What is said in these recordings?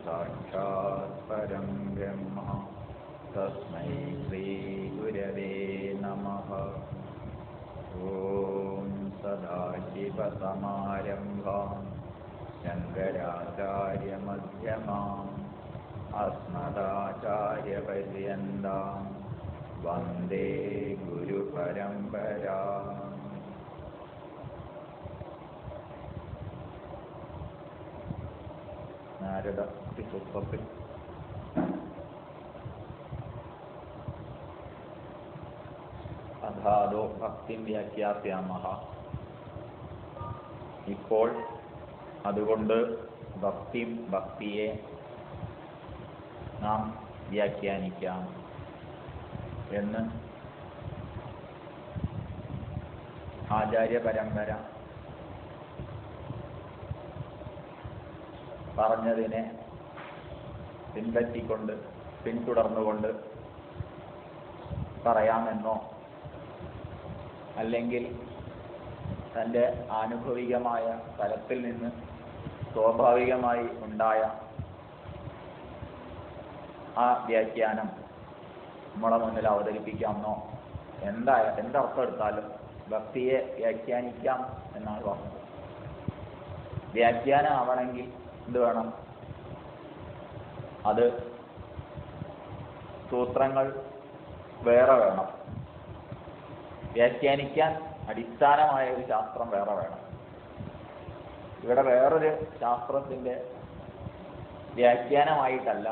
साक्षात् परं ब्रह्म तस्मै श्रीगुरवे नमः। ॐ सदाशिवसमारम्भां शङ्कराचार्यमध्यमाम् अस्मदाचार्यपर्यन्तां वन्दे गुरुपरम्पराम्। നാരദ സൂക്തത്തിൽ അധാദോ ഭക്തിം വ്യാഖ്യാസ്യാമഃ. ഇപ്പോൾ അതുകൊണ്ട് ഭക്തിയെ നാം വ്യാഖ്യാനിക്കാം എന്ന് ആചാര്യ പരമ്പര പറഞ്ഞതിനെ പിന്തുടർന്നുകൊണ്ട് പറയാമെന്നോ അല്ലെങ്കിൽ തൻ്റെ ആനുഭവികമായ തലത്തിൽ നിന്ന് സ്വാഭാവികമായി ഉണ്ടായ ആ വ്യാഖ്യാനം നമ്മളെ മുന്നിൽ അവതരിപ്പിക്കാമെന്നോ എന്തർത്ഥം എടുത്താലും ഭക്തിയെ വ്യാഖ്യാനിക്കാം എന്നാണ് പറഞ്ഞത്. വ്യാഖ്യാനം ആവണമെങ്കിൽ എന്ത് വേണം? അത് സൂത്രങ്ങൾ വേറെ വേണം. വ്യാഖ്യാനിക്കാൻ അടിസ്ഥാനമായ ഒരു ശാസ്ത്രം വേറെ വേണം. ഇവിടെ വേറൊരു ശാസ്ത്രത്തിൻ്റെ വ്യാഖ്യാനമായിട്ടല്ല,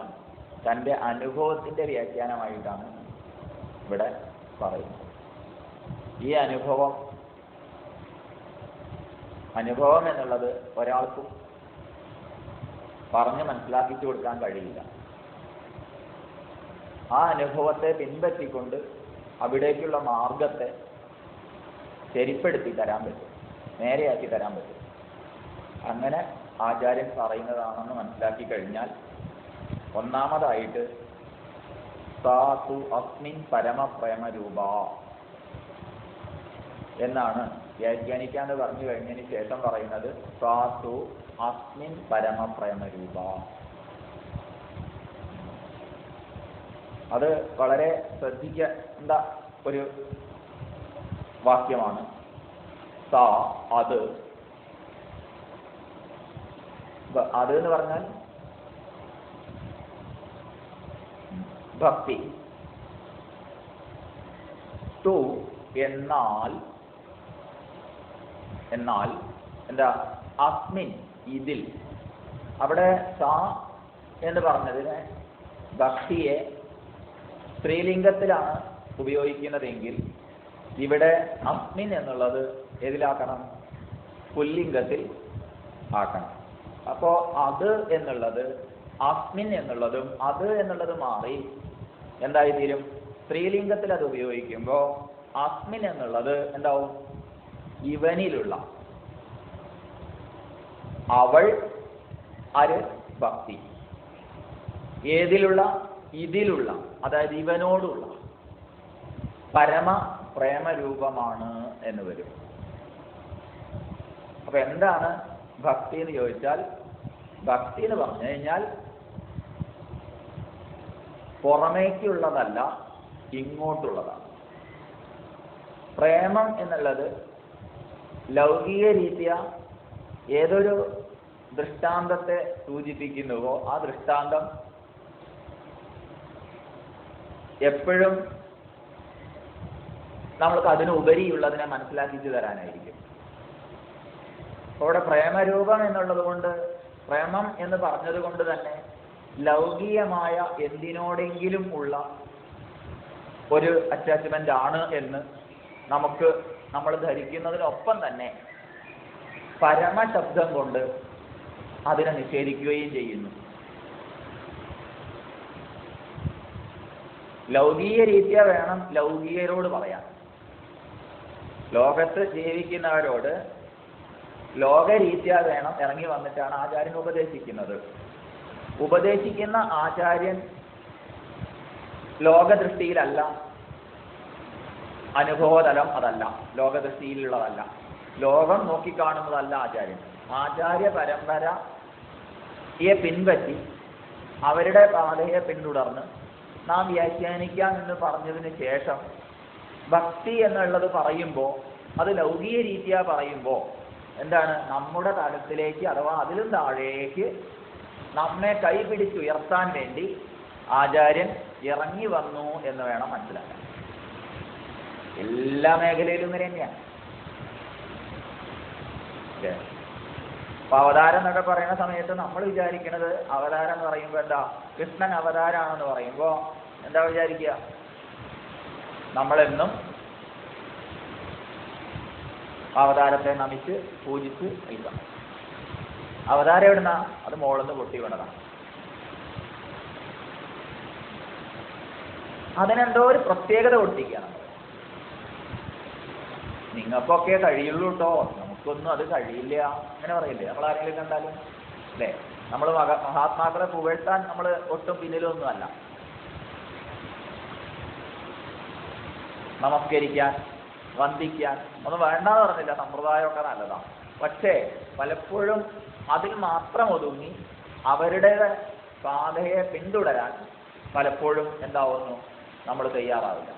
തൻ്റെ അനുഭവത്തിൻ്റെ വ്യാഖ്യാനമായിട്ടാണ് ഇവിടെ പറയുന്നത്. ഈ അനുഭവം എന്നുള്ളത് ഒരാൾക്കും പറഞ്ഞ് മനസ്സിലാക്കിച്ചു കൊടുക്കാൻ കഴിയില്ല. ആ അനുഭവത്തെ പിൻപറ്റിക്കൊണ്ട് അവിടേക്കുള്ള മാർഗത്തെ ശരിപ്പെടുത്തി തരാൻ പറ്റും, നേരെയാക്കി തരാൻ പറ്റും. അങ്ങനെ ആചാര്യൻ പറയുന്നതാണെന്ന് മനസ്സിലാക്കി കഴിഞ്ഞാൽ ഒന്നാമതായിട്ട് സാതു അസ്മിൻ പരമപ്രേമരൂപ എന്നാണ് വ്യാഖ്യാനിക്കാന്ന് പറഞ്ഞു കഴിഞ്ഞതിന് ശേഷം പറയുന്നത്. സാതു അസ്മിൻ പരമപ്രേമരൂപ. അത് വളരെ ശ്രദ്ധിക്കേണ്ട ഒരു വാക്യമാണ്. സാ അത് എന്ന് പറഞ്ഞാൽ ഭക്തി. തു എന്നാൽ എന്താ? അസ്മിൻ ഇതിൽ. അവിടെ സാ എന്ന് പറഞ്ഞതിന് ഭക്തിയെ സ്ത്രീലിംഗത്തിലാണ് ഉപയോഗിക്കുന്നതെങ്കിൽ ഇവിടെ അസ്മിൻ എന്നുള്ളത് ഏതിലാക്കണം? പുല്ലിംഗത്തിൽ ആക്കണം. അപ്പോൾ അത് എന്നുള്ളത് അസ്മിൻ എന്നുള്ളതും അത് എന്നുള്ളത് മാറി എന്തായിത്തീരും? സ്ത്രീലിംഗത്തിൽ അത് ഉപയോഗിക്കുമ്പോൾ അസ്മിൻ എന്നുള്ളത് എന്താവും? ഇവനിലുള്ള. അവൾ ആര്? ഭക്തി. ഏതിലുള്ള? ഇതിലുള്ള, അതായത് ഇവനോടുള്ള പരമ പ്രേമരൂപമാണ് എന്ന് വരും. അപ്പൊ എന്താണ് ഭക്തി എന്ന് ചോദിച്ചാൽ, ഭക്തി എന്ന് പറഞ്ഞു കഴിഞ്ഞാൽ പുറമേക്കുള്ളതല്ല, ഇങ്ങോട്ടുള്ളതാണ്. പ്രേമം എന്നുള്ളത് ലൗകിക രീതിയ ഏതൊരു ദൃഷ്ടാന്തത്തെ സൂചിപ്പിക്കുന്നുവോ ആ ദൃഷ്ടാന്തം എപ്പോഴും നമ്മൾക്ക് അതിനുപരിയുള്ളതിനെ മനസ്സിലാക്കിച്ചു തരാനായിരിക്കും. അവിടെ പ്രേമരൂപം എന്നുള്ളത് കൊണ്ട്, പ്രേമം എന്ന് പറഞ്ഞത് കൊണ്ട് തന്നെ ലൗകികമായ എന്തിനോടെങ്കിലും ഉള്ള ഒരു അറ്റാച്ച്മെന്റ് ആണ് എന്ന് നമ്മൾ ധരിക്കുന്നതിനൊപ്പം തന്നെ പരമശബ്ദം കൊണ്ട് അതിനെ നിഷേധിക്കുകയും ചെയ്യുന്നു. ലൗകിക രീതിയ വേണം ലൗകികരോട് പറയാൻ. ലോകത്ത് ജീവിക്കുന്നവരോട് ലോകരീത്യ വേണം ഇറങ്ങി വന്നിട്ടാണ് ആചാര്യൻ ഉപദേശിക്കുന്നത്. ഉപദേശിക്കുന്ന ആചാര്യൻ ലോകദൃഷ്ടിയിലല്ല, അനുഭവതലം അതല്ല, ലോകദൃഷ്ടിയിലുള്ളതല്ല, ലോകം നോക്കിക്കാണുന്നതല്ല ആചാര്യൻ. ആചാര്യ പരമ്പരയെ പിൻപറ്റി അവരുടെ പാതയെ പിന്തുടർന്ന് നാം വ്യാഖ്യാനിക്കാം എന്ന് പറഞ്ഞതിന് ശേഷം ഭക്തി എന്നുള്ളത് പറയുമ്പോൾ അത് ലൗകിക രീതിയാ പറയുമ്പോൾ എന്താണ്, നമ്മുടെ തലത്തിലേക്ക് അഥവാ അതിലും താഴേക്ക് നമ്മെ കൈപിടിച്ചുയർത്താൻ വേണ്ടി ആചാര്യൻ ഇറങ്ങി വന്നു എന്ന് വേണം മനസ്സിലാക്കാൻ. എല്ലാ മേഖലയിലും ഇങ്ങനെ തന്നെയാണ്. അപ്പൊ അവതാരം എന്നൊക്കെ പറയുന്ന സമയത്ത് നമ്മൾ വിചാരിക്കുന്നത്, അവതാരം എന്ന് പറയുമ്പോൾ എന്താ, കൃഷ്ണൻ അവതാരമാണെന്ന് പറയുമ്പോൾ എന്താ വിചാരിക്കുക, നമ്മളെന്നും അവതാരത്തെ നമിച്ച് പൂജിച്ച് നിൽക്കണം. അവതാരം എവിടുന്ന, അത് മോളെന്ന് പൊട്ടി വീണതാണ്. അതിനെന്തോ ഒരു പ്രത്യേകത ഒട്ടിക്കുകയാണ്. നിങ്ങൾക്കൊക്കെ കഴിയുള്ളൂ കേട്ടോ, നമുക്കൊന്നും അത് കഴിയില്ല, അങ്ങനെ പറയില്ലേ നമ്മൾ ആരെങ്കിലും കണ്ടാലും അല്ലേ? നമ്മൾ മഹാത്മാക്കളെ പുകഴ്ത്താൻ നമ്മൾ ഒട്ടും പിന്നിലൊന്നും അല്ല. നമസ്കരിക്കാൻ വന്ദിക്കാൻ ഒന്നും വേണ്ടെന്ന് പറഞ്ഞില്ല, സമ്പ്രദായമൊക്കെ നല്ലതാണ്. പക്ഷേ പലപ്പോഴും അതിൽ മാത്രം ഒതുങ്ങി അവരുടെ പാതയെ പിന്തുടരാൻ പലപ്പോഴും എന്താവുന്നു, നമ്മൾ തയ്യാറാവില്ല.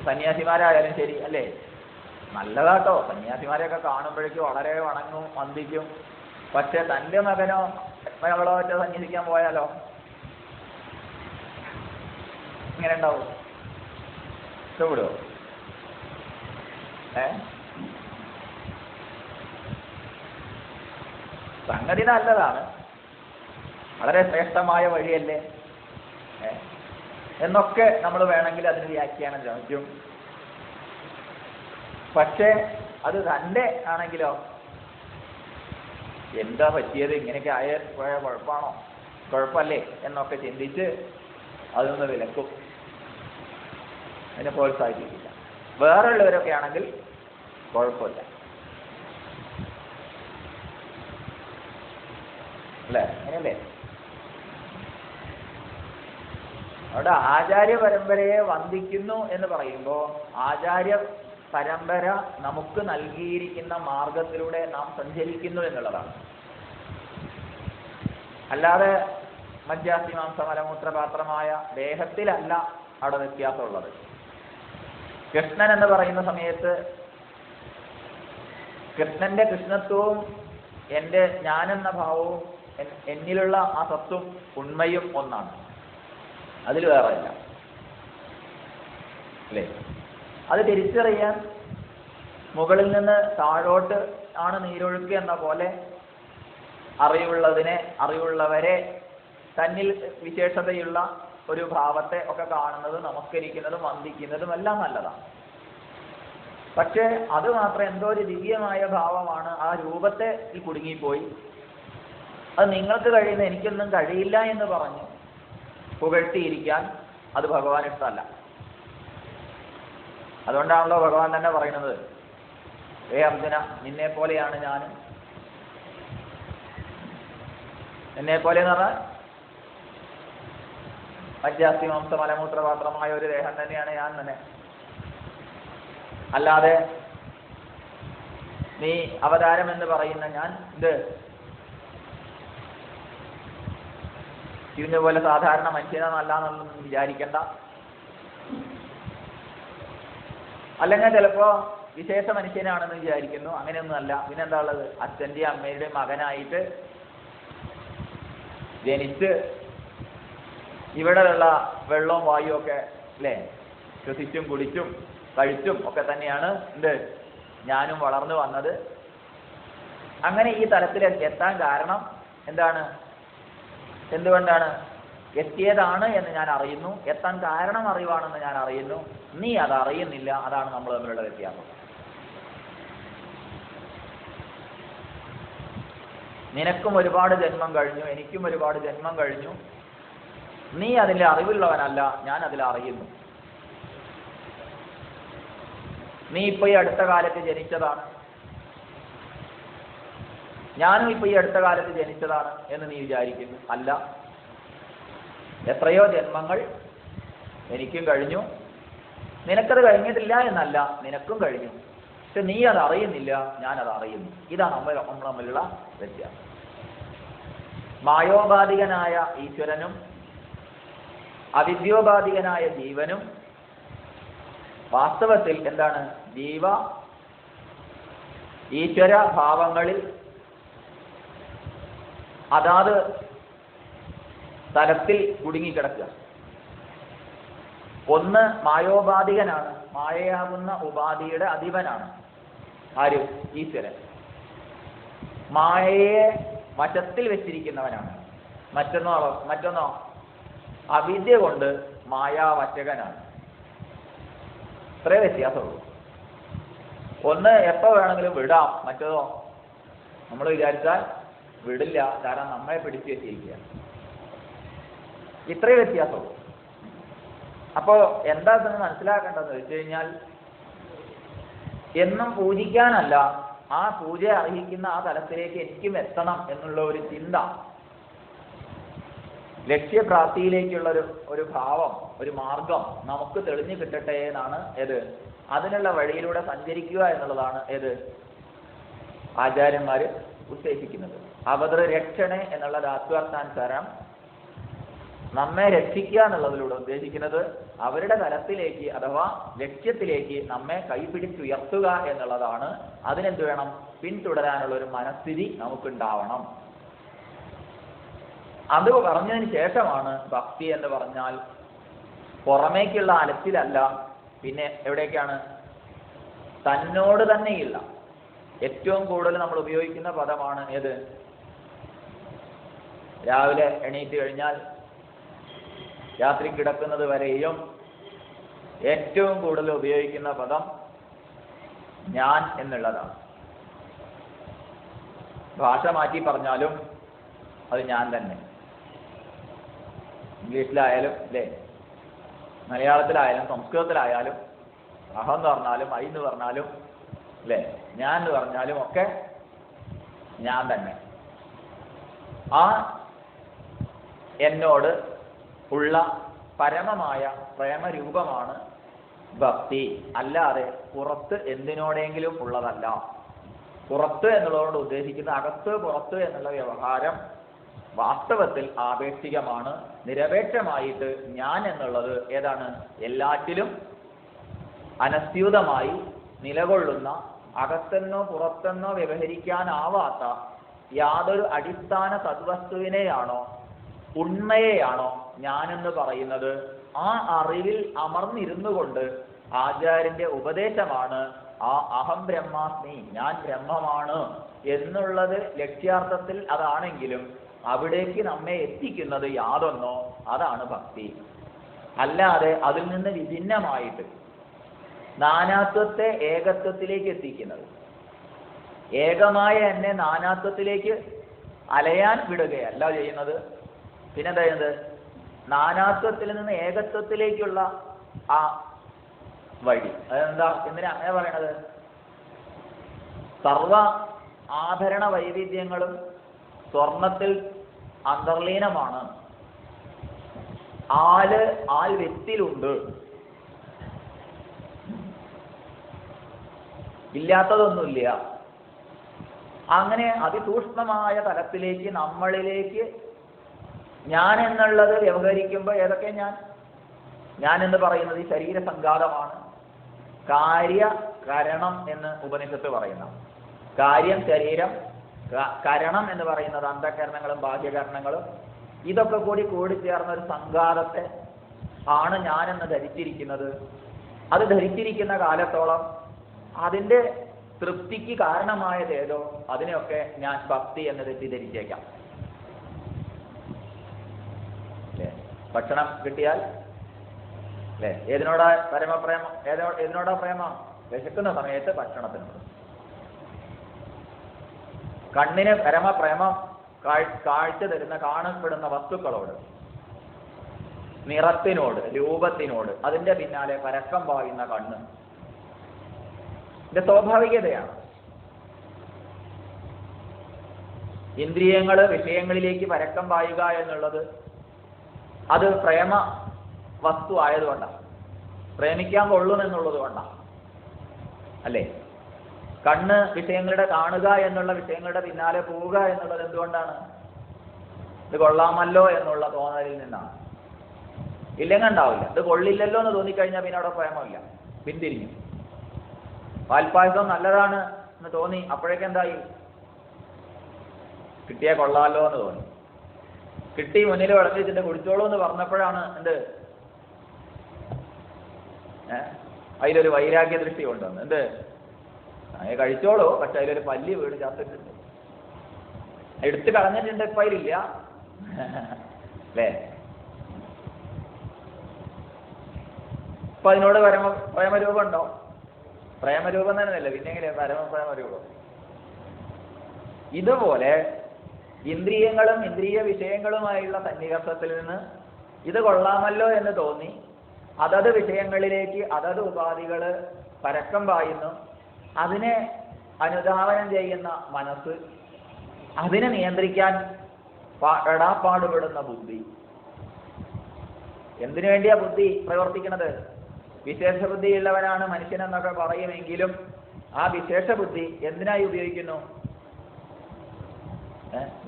സന്യാസിമാരായാലും ശരി അല്ലേ, നല്ലതാട്ടോ, സന്യാസിമാരെയൊക്കെ കാണുമ്പോഴേക്കും വളരെ വണങ്ങും വന്ദിക്കും. പക്ഷെ തൻ്റെ മകനോ മകളോ മറ്റോ സന്യസിക്കാൻ പോയാലോ ഇങ്ങനെ ഉണ്ടാവും, ഇഷ്ടപ്പെടുവോ? സംഗതി നല്ലതാണ്, വളരെ ശ്രേഷ്ഠമായ വഴിയല്ലേ എന്നൊക്കെ നമ്മൾ വേണമെങ്കിൽ അതിന് വ്യാഖ്യാനം ശ്രമിക്കും. പക്ഷേ അത് തൻ്റെ ആണെങ്കിലോ, എന്താ പറ്റിയത്, ഇങ്ങനെയൊക്കെ ആയ പോയ കുഴപ്പമാണോ, കുഴപ്പമല്ലേ എന്നൊക്കെ ചിന്തിച്ച് അതൊന്ന് വിലക്കും, അതിനെ പ്രോത്സാഹിപ്പിക്കില്ല. വേറെയുള്ളവരൊക്കെ ആണെങ്കിൽ കുഴപ്പമില്ല അല്ലേ, അങ്ങനെയല്ലേ? അവിടെ ആചാര്യ പരമ്പരയെ വന്ദിക്കുന്നു എന്ന് പറയുമ്പോൾ ആചാര്യ പരമ്പര നമുക്ക് നൽകിയിരിക്കുന്ന മാർഗത്തിലൂടെ നാം സഞ്ചരിക്കുന്നു എന്നുള്ളതാണ്. അല്ലാതെ മജ്ജാസ്തി മാംസ മലമൂത്രപാത്രമായ ദേഹത്തിലല്ല അവിടെ വ്യത്യാസമുള്ളത്. കൃഷ്ണൻ എന്ന് പറയുന്ന സമയത്ത് കൃഷ്ണന്റെ കൃഷ്ണത്വവും എൻ്റെ ഞാനെന്ന ഭാവവും എന്നിലുള്ള ആ സത്വം ഉണ്മയും ഒന്നാണ്, അതിൽ വേറെ ഇല്ല അല്ലേ? അത് തിരിച്ചറിയാൻ മുകളിൽ നിന്ന് താഴോട്ട് ആണ് നീരൊഴുക്ക് എന്ന പോലെ അറിവുള്ളവരെ തന്നിൽ വിശേഷതയുള്ള ഒരു ഭാവത്തെ ഒക്കെ കാണുന്നത്, നമസ്കരിക്കുന്നതും വന്ദിക്കുന്നതും എല്ലാം നല്ലതാണ്. പക്ഷേ അത് മാത്രം എന്തോ ഒരു ദിവ്യമായ ഭാവമാണ്, ആ രൂപത്തെ കുടുങ്ങിപ്പോയി, അത് നിങ്ങൾക്ക് കഴിയുന്ന എനിക്കൊന്നും കഴിയില്ല എന്ന് പറഞ്ഞു പുകഴ്ത്തിയിരിക്കാൻ അത് ഭഗവാൻ ഇഷ്ടമല്ല. അതുകൊണ്ടാണല്ലോ ഭഗവാൻ തന്നെ പറയുന്നത്, അർജുന, നിന്നെ പോലെയാണ് ഞാൻ. എന്നെ പോലെ എന്ന് പറഞ്ഞാൽ മജ്ജാസ്തി മാംസ മലമൂത്രപാത്രമായ ഒരു ദേഹം തന്നെയാണ് ഞാൻ തന്നെ. അല്ലാതെ നീ അവതാരം എന്ന് പറയുന്ന ഞാൻ ഇത് ഇതിനെ പോലെ സാധാരണ മനുഷ്യനല്ല എന്നൊന്നും വിചാരിക്കണ്ട. അല്ലെങ്കിൽ ചിലപ്പോ വിശേഷ മനുഷ്യനാണെന്ന് വിചാരിക്കുന്നു, അങ്ങനെയൊന്നും അല്ല. പിന്നെന്താ ഉള്ളത്, അച്ഛൻ്റെയും അമ്മയുടെയും മകനായിട്ട് ജനിച്ച് ഇവിടെയുള്ള വെള്ളവും വായുവും ഒക്കെ അല്ലേ ശ്വസിച്ചും കുടിച്ചും കഴിച്ചും ഒക്കെ തന്നെയാണ് ഞാനും വളർന്നു വന്നത്. അങ്ങനെ ഈ തലത്തിലേക്ക് എത്താൻ കാരണം എന്താണ്, എന്തുകൊണ്ടാണ്? എത്തിയതാണ് എന്ന് ഞാൻ അറിയുന്നു, എത്താൻ കാരണം അറിവാണെന്ന് ഞാൻ അറിയുന്നു, നീ അത് അറിയുന്നില്ല. അതാണ് നമ്മൾ തമ്മിലുള്ള വ്യത്യാസം. നിനക്കും ഒരുപാട് ജന്മം കഴിഞ്ഞു, എനിക്കും ഒരുപാട് ജന്മം കഴിഞ്ഞു. നീ അതിൽ അറിവുള്ളവനല്ല, ഞാൻ അതിൽ അറിയുന്നു. നീ ഇപ്പൊ ഈ അടുത്ത കാലത്ത് ജനിച്ചതാണ്, ഞാനും ഇപ്പൊ ഈ അടുത്ത കാലത്ത് ജനിച്ചതാണ് എന്ന് നീ വിചാരിക്കുന്നു. അല്ല, എത്രയോ ജന്മങ്ങൾ എനിക്കും കഴിഞ്ഞു, നിനക്കത് കഴിഞ്ഞിട്ടില്ല എന്നല്ല, നിനക്കും കഴിഞ്ഞു. പക്ഷെ നീ അത് അറിയുന്നില്ല, ഞാൻ അത് അറിയുന്നു. ഇതാണ് നമ്മൾ തമ്മിലുള്ള വ്യത്യാസം. മായോപാധികനായ ഈശ്വരനും അവിദ്യോപാധികനായ ജീവനും വാസ്തവത്തിൽ എന്താണ്? ജീവ ഈശ്വര ഭാവങ്ങളിൽ അതാത് തലത്തിൽ കുടുങ്ങിക്കിടക്കുക. ഒന്ന് മായോപാധികനാണ്, മായയാകുന്ന ഉപാധിയുടെ അധിപനാണ്. ആര്? ഈശ്വരൻ. മായയെ വശത്തിൽ വെച്ചിരിക്കുന്നവനാണ്. മറ്റൊന്നോ അവിദ്യ കൊണ്ട് മായാവശകനാണ്. ഇത്രേ വ്യത്യാസമുള്ളൂ. ഒന്ന് എപ്പോൾ വേണമെങ്കിലും വിടാം, മറ്റേതോ നമ്മൾ വിചാരിച്ചാൽ വിടില്ല, കാരണം നമ്മളെ പിടിച്ചു വെച്ചിരിക്കുക. ഇത്രേ വ്യത്യാസമുള്ളൂ. അപ്പോൾ എന്താ തന്നെ മനസ്സിലാക്കേണ്ടതെന്ന് വെച്ച് കഴിഞ്ഞാൽ, എന്നും പൂജിക്കാനല്ല, ആ പൂജ അർഹിക്കുന്ന ആ തലത്തിലേക്ക് എനിക്കും എത്തണം എന്നുള്ള ഒരു ചിന്ത, ലക്ഷ്യപ്രാപ്തിയിലേക്കുള്ള ഒരു ഭാവം, ഒരു മാർഗം നമുക്ക് തെളിഞ്ഞു കിട്ടട്ടെ എന്നാണ് അതിനുള്ള വഴിയിലൂടെ സഞ്ചരിക്കുക എന്നുള്ളതാണ് ആചാര്യന്മാര് ഉദ്ദേശിക്കുന്നത്. അവതൃരക്ഷണേ എന്നുള്ള ധാത്വർത്ഥാനുസാരം നമ്മെ രക്ഷിക്കുക എന്നുള്ളതിലൂടെ ഉദ്ദേശിക്കുന്നത് അവരുടെ തലത്തിലേക്ക് അഥവാ ലക്ഷ്യത്തിലേക്ക് നമ്മെ കൈപിടിച്ചുയർത്തുക എന്നുള്ളതാണ്. അതിനെന്ത് വേണം? പിന്തുടരാനുള്ള ഒരു മനസ്ഥിതി നമുക്കുണ്ടാവണം. അത് പറഞ്ഞതിന് ശേഷമാണ് ഭക്തി എന്ന് പറഞ്ഞാൽ പുറമേക്കുള്ള അലച്ചിലല്ല, പിന്നെ എവിടേക്കാണ്? തന്നോട് തന്നെയുള്ള ഏറ്റവും കൂടുതൽ നമ്മൾ ഉപയോഗിക്കുന്ന പദമാണ് രാവിലെ എണീറ്റ് കഴിഞ്ഞാൽ രാത്രി കിടക്കുന്നത് വരെയും ഏറ്റവും കൂടുതൽ ഉപയോഗിക്കുന്ന പദം ഞാൻ എന്നുള്ളതാണ്. ഭാഷ മാറ്റി പറഞ്ഞാലും അത് ഞാൻ തന്നെ. ഇംഗ്ലീഷിലായാലും അല്ലേ, മലയാളത്തിലായാലും സംസ്കൃതത്തിലായാലും അഹം എന്ന് പറഞ്ഞാലും ഐ എന്ന് പറഞ്ഞാലും അല്ലേ, ഞാൻ എന്ന് പറഞ്ഞാലും ഒക്കെ ഞാൻ തന്നെ. ആ എന്നോട് ഉള്ള പരമമായ പ്രേമരൂപമാണ് ഭക്തി. അല്ലാതെ പുറത്ത് എന്തിനോടെങ്കിലും ഉള്ളതല്ല. പുറത്ത് എന്നുള്ളതുകൊണ്ട് ഉദ്ദേശിക്കുന്ന അകത്ത് പുറത്ത് എന്നുള്ള വ്യവഹാരം വാസ്തവത്തിൽ ആപേക്ഷികമാണ്. നിരപേക്ഷമായിട്ട് ഞാൻ എന്നുള്ളത് ഏതാണ്? എല്ലാറ്റിലും അനസ്യൂതമായി നിലകൊള്ളുന്ന, അകത്തെന്നോ പുറത്തെന്നോ വ്യവഹരിക്കാനാവാത്ത യാതൊരു അടിസ്ഥാന സദ്വസ്തുവിനെയാണോ, ഉണ്മയെയാണോ ഞാനെന്ന് പറയുന്നത്, ആ അറിവിൽ അമർന്നിരുന്നു കൊണ്ട് ആചാര്യന്റെ ഉപദേശമാണ് ആ അഹം ബ്രഹ്മാസ്മി, ഞാൻ ബ്രഹ്മമാണ് എന്നുള്ളത്. ലക്ഷ്യാർത്ഥത്തിൽ അതാണെങ്കിലും അവിടേക്ക് നമ്മെ എത്തിക്കുന്നത് യാതൊന്നോ അതാണ് ഭക്തി. അല്ലാതെ അതിൽ നിന്ന് വിഭിന്നമായിട്ട് നാനാത്വത്തെ ഏകത്വത്തിലേക്ക് എത്തിക്കുന്നത്, ഏകമായ എന്നെ നാനാത്വത്തിലേക്ക് അലയാൻ വിടുകയല്ല ചെയ്യുന്നത്. പിന്നെന്താ ചെയ്യുന്നത്? നാനാത്വത്തിൽ നിന്ന് ഏകത്വത്തിലേക്കുള്ള ആ വഴി. അതെന്താ? എന്തിനാ അങ്ങനെ പറയണത്? സർവ ആഭരണ വൈവിധ്യങ്ങളും സ്വർണത്തിൽ അന്തർലീനമാണ്. ആൽ വിത്തിലുണ്ട്, ഇല്ലാത്തതൊന്നുമില്ല. അങ്ങനെ അതിസൂക്ഷ്മമായ തലത്തിലേക്ക് നമ്മളിലേക്ക് ഞാൻ എന്നുള്ളത് വ്യവഹരിക്കുമ്പോൾ ഏതൊക്കെ ഞാൻ എന്ന് പറയുന്നത് ഈ ശരീരസംഘാതമാണ്. കാര്യകരണം എന്ന് ഉപനിഷത്ത് പറയുന്ന കാര്യം ശരീരം, കരണം എന്ന് പറയുന്നത് അന്ധകരണങ്ങളും ബാഹ്യകരണങ്ങളും, ഇതൊക്കെ കൂടിച്ചേർന്ന ഒരു സംഘാതത്തെ ആണ് ഞാനെന്ന് ധരിച്ചിരിക്കുന്നത്. അത് ധരിച്ചിരിക്കുന്ന കാലത്തോളം അതിൻ്റെ തൃപ്തിക്ക് കാരണമായതേതോ അതിനെയൊക്കെ ഞാൻ ഭക്തി എന്ന് തെറ്റിദ്ധരിച്ചേക്കാം. ഭക്ഷണം കിട്ടിയാൽ അല്ലേ, ഏതിനോടാ പരമപ്രേമം? ഏതിനോടാ പ്രേമം? വിശക്കുന്ന സമയത്ത് ഭക്ഷണത്തിനോട്. കണ്ണിന് പരമപ്രേമം കാഴ്ച തരുന്ന കാണപ്പെടുന്ന വസ്തുക്കളോട്, നിറത്തിനോട്, രൂപത്തിനോട്. അതിന്റെ പിന്നാലെ പരക്കം പായുന്ന കണ്ണ്. ഇത് സ്വാഭാവികതയാണ്. ഇന്ദ്രിയങ്ങള് വിഷയങ്ങളിലേക്ക് പരക്കം പായുക എന്നുള്ളത് അത് പ്രേമ വസ്തു ആയതുകൊണ്ടാണ്, പ്രേമിക്കാൻ കൊള്ളുമെന്നുള്ളത് കൊണ്ടാണ് അല്ലേ. കണ്ണ് വിഷയങ്ങളുടെ കാണുക എന്നുള്ള വിഷയങ്ങളുടെ പിന്നാലെ പോവുക എന്നുള്ളത് എന്തുകൊണ്ടാണ്? ഇത് കൊള്ളാമല്ലോ എന്നുള്ള തോന്നലിൽ നിന്നാണ്. ഇല്ലെങ്കിൽ ഉണ്ടാവില്ല. ഇത് കൊള്ളില്ലല്ലോ എന്ന് തോന്നിക്കഴിഞ്ഞാൽ പിന്നെ അവിടെ പ്രേമമില്ല, പിന്തിരിഞ്ഞു. പാൽപ്പായസം നല്ലതാണ് എന്ന് തോന്നി, അപ്പോഴേക്കെന്തായി? കിട്ടിയാൽ കൊള്ളാമല്ലോ എന്ന് തോന്നി. കിട്ടി മുന്നിൽ വിളമ്പി വെച്ചിട്ട് കുടിച്ചോളൂ എന്ന് പറഞ്ഞപ്പോഴാണ് എന്ത് അതിലൊരു വൈരാഗ്യ ദൃഷ്ടി കൊണ്ടുവന്നു. എന്ത് അങ്ങനെ കഴിച്ചോളൂ, പക്ഷെ അതിലൊരു പല്ലി വീട് ചത്തിട്ടുണ്ട്, എടുത്ത് കളഞ്ഞിട്ടുണ്ട്, ഇപ്പം അതിലില്ല അല്ലേ? ഇപ്പൊ അതിനോട് പ്രേമരൂപം ഉണ്ടോ? പ്രേമരൂപം തന്നെയല്ല, പിന്നെ എങ്ങനെയാ പ്രേമരൂപം? ഇതുപോലെ ഇന്ദ്രിയങ്ങളും ഇന്ദ്രിയ വിഷയങ്ങളുമായുള്ള സന്നികർഷത്തിൽ നിന്ന് ഇത് കൊള്ളാമല്ലോ എന്ന് തോന്നി അതത് വിഷയങ്ങളിലേക്ക് അതത് ഉപാധികൾ പരക്കം പായുന്നു. അതിനെ അനുധാവനം ചെയ്യുന്ന മനസ്സ്, അതിനെ നിയന്ത്രിക്കാൻ പെടാപ്പാടുപെടുന്ന ബുദ്ധി. എന്തിനു വേണ്ടിയാ ബുദ്ധി പ്രവർത്തിക്കുന്നത്? വിശേഷ ബുദ്ധിയുള്ളവനാണ് മനുഷ്യനെന്നൊക്കെ പറയുമെങ്കിലും ആ വിശേഷ ബുദ്ധി എന്തിനായി ഉപയോഗിക്കുന്നു?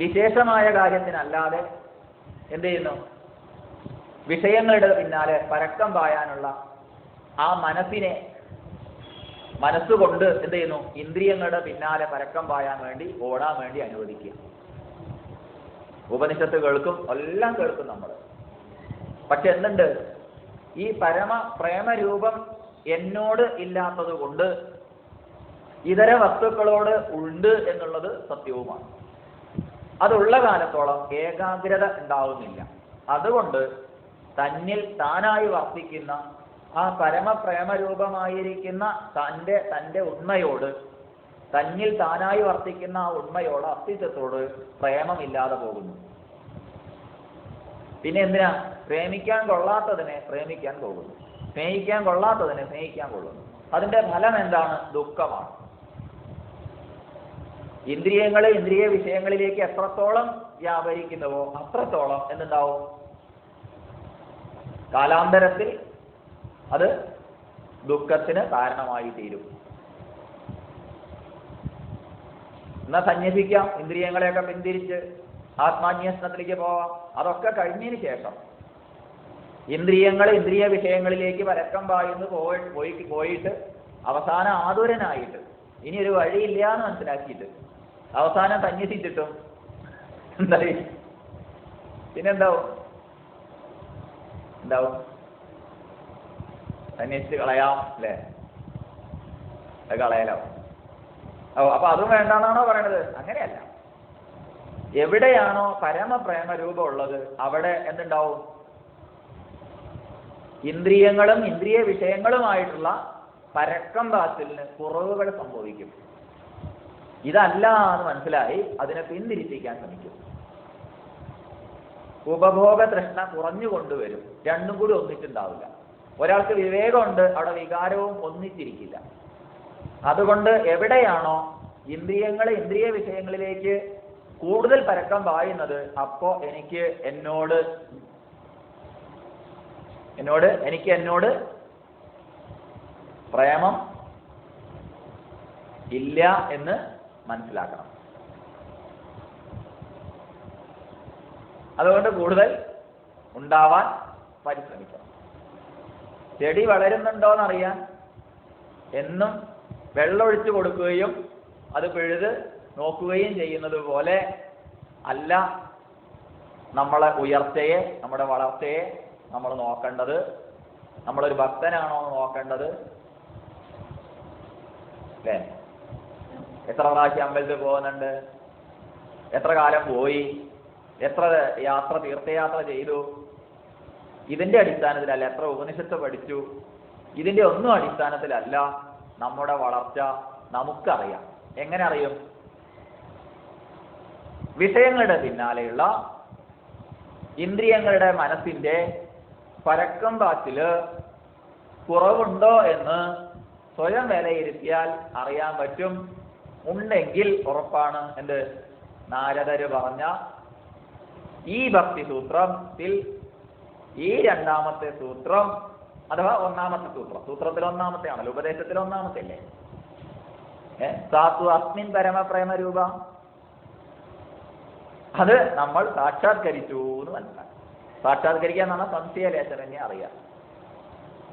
വിശേഷമായ കാര്യത്തിനല്ലാതെ എന്ത് ചെയ്യുന്നു? വിഷയങ്ങളുടെ പിന്നാലെ പരക്കം പായാനുള്ള ആ മനസ്സുകൊണ്ട് എന്ത് ചെയ്യുന്നു? ഇന്ദ്രിയങ്ങളുടെ പിന്നാലെ പരക്കം പായാൻ വേണ്ടി, ഓടാൻ വേണ്ടി അനുവദിക്കുക. ഉപനിഷത്ത് കേൾക്കും, എല്ലാം കേൾക്കും നമ്മൾ. പക്ഷെ എന്തുണ്ട്? ഈ പ്രേമരൂപം എന്നോട് ഇല്ലാത്തത് കൊണ്ട് ഇതര വസ്തുക്കളോട് ഉണ്ട് എന്നുള്ളത് സത്യവുമാണ്. അതുള്ള കാലത്തോളം ഏകാഗ്രത ഉണ്ടാവുന്നില്ല. അതുകൊണ്ട് തന്നിൽ താനായി വർത്തിക്കുന്ന ആ പരമപ്രേമരൂപമായിരിക്കുന്ന തൻ്റെ ഉണ്മയോട്, തന്നിൽ താനായി വർത്തിക്കുന്ന ആ ഉണ്മയോട്, അസ്തിത്വത്തോട് പ്രേമമില്ലാതെ പോകുന്നു. പിന്നെ എന്തിനാ? പ്രേമിക്കാൻ കൊള്ളാത്തതിനെ പ്രേമിക്കാൻ പോകുന്നു, സ്നേഹിക്കാൻ കൊള്ളാത്തതിനെ സ്നേഹിക്കാൻ കൊള്ളുന്നു. അതിന്റെ ഫലം എന്താണ്? ദുഃഖമാണ്. ഇന്ദ്രിയങ്ങളെ ഇന്ദ്രിയ വിഷയങ്ങളിലേക്ക് എത്രത്തോളം വ്യാപരിക്കുന്നുവോ അത്രത്തോളം എന്തുണ്ടാവും? കാലാന്തരത്തിൽ അത് ദുഃഖത്തിന് കാരണമായി തീരും. എന്നാ സന്യസിക്കാം, ഇന്ദ്രിയങ്ങളെയൊക്കെ പിന്തിരിച്ച് ആത്മാന്വേഷണത്തിലേക്ക് പോവാം. അതൊക്കെ കഴിഞ്ഞതിന് ശേഷം ഇന്ദ്രിയങ്ങൾ ഇന്ദ്രിയ വിഷയങ്ങളിലേക്ക് പരക്കം പായുന്നു പോയിട്ട് അവസാനം ആതുരനായിട്ട് ഇനി ഒരു വഴിയില്ല എന്ന് മനസ്സിലാക്കിയിട്ട് അവസാനം സന്യസിച്ചിട്ടും എന്തായി? പിന്നെന്താവും? സന്യസിച്ച് കളയാം അല്ലേ? അത് കളയലാവും. അപ്പൊ അതും വേണ്ടാന്നാണോ പറയണത്? അങ്ങനെയല്ല. എവിടെയാണോ പരമപ്രേമരൂപം ഉള്ളത് അവിടെ എന്തുണ്ടാവും? ഇന്ദ്രിയങ്ങളും ഇന്ദ്രിയ വിഷയങ്ങളുമായിട്ടുള്ള പരക്കം പാച്ചിലിന് കുറവുകൾ സംഭവിക്കും. ഇതല്ല എന്ന് മനസ്സിലായി അതിനെ പിന്തിരിപ്പിക്കാൻ ശ്രമിക്കും. ഉപഭോഗ തൃഷ്ണ കുറഞ്ഞു കൊണ്ടുവരും. രണ്ടും കൂടി ഒന്നിച്ചുണ്ടാവില്ല. ഒരാൾക്ക് വിവേകമുണ്ട്, അവിടെ വികാരവും ഒന്നിച്ചിരിക്കില്ല. അതുകൊണ്ട് എവിടെയാണോ ഇന്ദ്രിയങ്ങൾ ഇന്ദ്രിയ വിഷയങ്ങളിലേക്ക് കൂടുതൽ പരക്കം പായുന്നത്, അപ്പോ എനിക്ക് എന്നോട് പ്രേമം ഇല്ല എന്ന് മനസ്സിലാക്കണം. അതുകൊണ്ട് കൂടുതൽ ഉണ്ടാവാൻ പരിശ്രമിക്കണം. ചെടി വളരുന്നുണ്ടോയെന്നറിയാൻ എന്നും വെള്ളമൊഴിച്ചു കൊടുക്കുകയും അത് പിഴുത് നോക്കുകയും ചെയ്യുന്നത് പോലെ അല്ല നമ്മളെ ഉയർച്ചയെ, നമ്മുടെ വളർച്ചയെ നമ്മൾ നോക്കേണ്ടത്. നമ്മളൊരു ഭക്തനാണോ നോക്കേണ്ടത്? അല്ലേ? എത്ര പ്രാവശ്യം അമ്പലത്തിൽ പോകുന്നുണ്ട്? എത്ര കാലം പോയി? എത്ര തീർത്ഥയാത്ര ചെയ്തു? ഇതിന്റെ അടിസ്ഥാനത്തിലല്ല. എത്ര ഉപനിഷത്ത് പഠിച്ചു? ഇതിന്റെ ഒന്നും അടിസ്ഥാനത്തിലല്ല നമ്മുടെ വളർച്ച നമുക്കറിയാം. എങ്ങനെ അറിയും? വിഷയങ്ങളുടെ പിന്നാലെയുള്ള ഇന്ദ്രിയങ്ങളുടെ മനസ്സിന്റെ പരക്കം പാച്ചില് കുറവുണ്ടോ എന്ന് സ്വയം വിലയിരുത്തിയാൽ അറിയാൻ പറ്റും. ഉണ്ടെങ്കിൽ ഉറപ്പാണ് എന്ത്? നാരദര് പറഞ്ഞ ഈ ഭക്തി സൂത്രത്തിൽ ഈ രണ്ടാമത്തെ സൂത്രം അഥവാ ഒന്നാമത്തെ സൂത്രത്തിൽ ഒന്നാമത്തെ ആണല്ലോ, ഉപദേശത്തിൽ ഒന്നാമത്തെ അല്ലേ? സാത്തു അസ്മിൻ പരമപ്രേമരൂപ. അത് നമ്മൾ സാക്ഷാത്കരിച്ചു എന്ന് മനസ്സിലാക്കാം. സാക്ഷാത്കരിക്കുക എന്ന് പറഞ്ഞാൽ സംശയലേശനെ അറിയാം.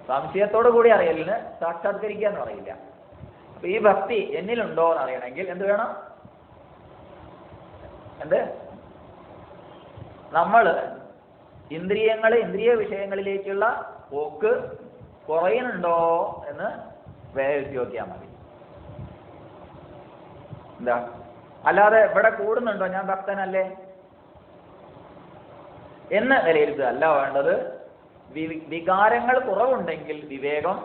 സംശയത്തോടു കൂടി അറിയലിന് സാക്ഷാത്കരിക്കുക എന്ന് പറയില്ല. അപ്പൊ ഈ ഭക്തി എന്നിലുണ്ടോ എന്ന് അറിയണമെങ്കിൽ എന്ത് വേണം? നമ്മൾ ഇന്ദ്രിയ വിഷയങ്ങളിലേക്കുള്ള പോക്ക് കുറയുന്നുണ്ടോ എന്ന് വിലയിരുത്തി നോക്കിയാൽ മതി. എന്താ, അല്ലാതെ ഇവിടെ കൂടുന്നുണ്ടോ, ഞാൻ ഭക്തനല്ലേ എന്ന് വിലയിരുത്തുക അല്ല വേണ്ടത്. വികാരങ്ങൾ കുറവുണ്ടെങ്കിൽ വിവേകം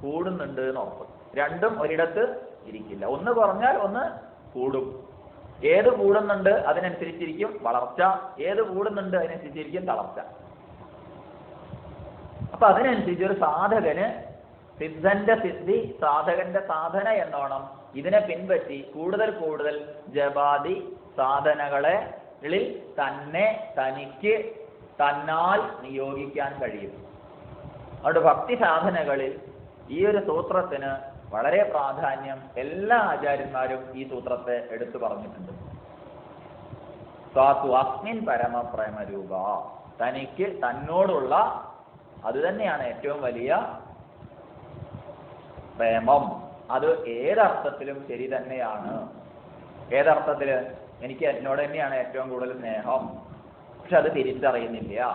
കൂടുന്നുണ്ട് എന്ന് ഉറപ്പ്. രണ്ടും ഒരിടത്ത് ഇരിക്കില്ല. ഒന്ന് കുറഞ്ഞാൽ ഒന്ന് കൂടും. ഏത് കൂടുന്നുണ്ട് അതിനനുസരിച്ചിരിക്കും വളർച്ച, ഏത് കൂടുന്നുണ്ട് അതിനനുസരിച്ചിരിക്കും തളർച്ച. അപ്പൊ അതിനനുസരിച്ച് ഒരു സാധകന് സിദ്ധന്റെ സിദ്ധി, സാധകന്റെ സാധന എന്നോണം ഇതിനെ പിൻപറ്റി കൂടുതൽ കൂടുതൽ ജപാദി സാധനകളിൽ തന്നെ തനിക്ക് തന്നാൽ നിയോഗിക്കാൻ കഴിയും. അതുകൊണ്ട് ഭക്തി സാധനകളിൽ ഈ ഒരു സൂത്രത്തിന് വളരെ പ്രാധാന്യം എല്ലാ ആചാര്യന്മാരും ഈ സൂത്രത്തെ എടുത്തു പറഞ്ഞിട്ടുണ്ട്. സ്വാത്തു അസ്മിൻ പരമപ്രേമരൂപ, തനിക്ക് തന്നോടുള്ള അത് തന്നെയാണ് ഏറ്റവും വലിയ പ്രേമം. അത് ഏതർത്ഥത്തിലും ശരി തന്നെയാണ്. ഏതർത്ഥത്തില്? എനിക്ക് എന്നോട് തന്നെയാണ് ഏറ്റവും കൂടുതൽ സ്നേഹം, പക്ഷെ അത് തിരിച്ചറിയുന്നില്ല.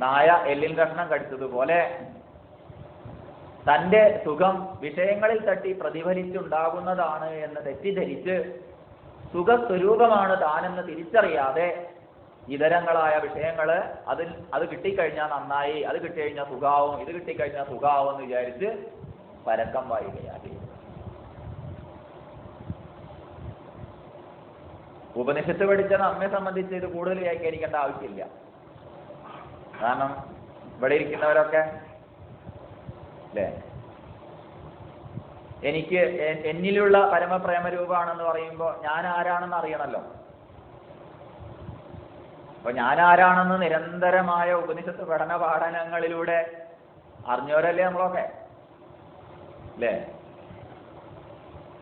നായ എല്ലിൽ കഷ്ണം കടിച്ചതുപോലെ തന്റെ സുഖം വിഷയങ്ങളിൽ തട്ടി പ്രതിഫലിച്ചുണ്ടാകുന്നതാണ് എന്ന് തെറ്റിദ്ധരിച്ച് സുഖസ്വരൂപമാണ് താനെന്ന് തിരിച്ചറിയാതെ ഇതരങ്ങളായ വിഷയങ്ങള് അത് കിട്ടിക്കഴിഞ്ഞാൽ നന്നായി, അത് കിട്ടിക്കഴിഞ്ഞാൽ സുഖാവും, ഇത് കിട്ടിക്കഴിഞ്ഞാൽ സുഖാവും എന്ന് വിചാരിച്ച് പരക്കം വായുകയായി. ഉപനിഷത്ത് പഠിച്ച നമ്മെ സംബന്ധിച്ച് ഇത് കൂടുതൽ വ്യാഖ്യാനിക്കേണ്ട ആവശ്യമില്ല. കാരണം ഇവിടെ ഇരിക്കുന്നവരൊക്കെ അല്ലേ, എനിക്ക് എന്നിലുള്ള പരമപ്രേമരൂപമാണെന്ന് പറയുമ്പോൾ ഞാൻ ആരാണെന്ന് അറിയണമല്ലോ. അപ്പൊ ഞാൻ ആരാണെന്ന് നിരന്തരമായ ഉപനിഷത്ത് പഠനങ്ങളിലൂടെ അറിഞ്ഞവരല്ലേ നമ്മളൊക്കെ, അല്ലേ?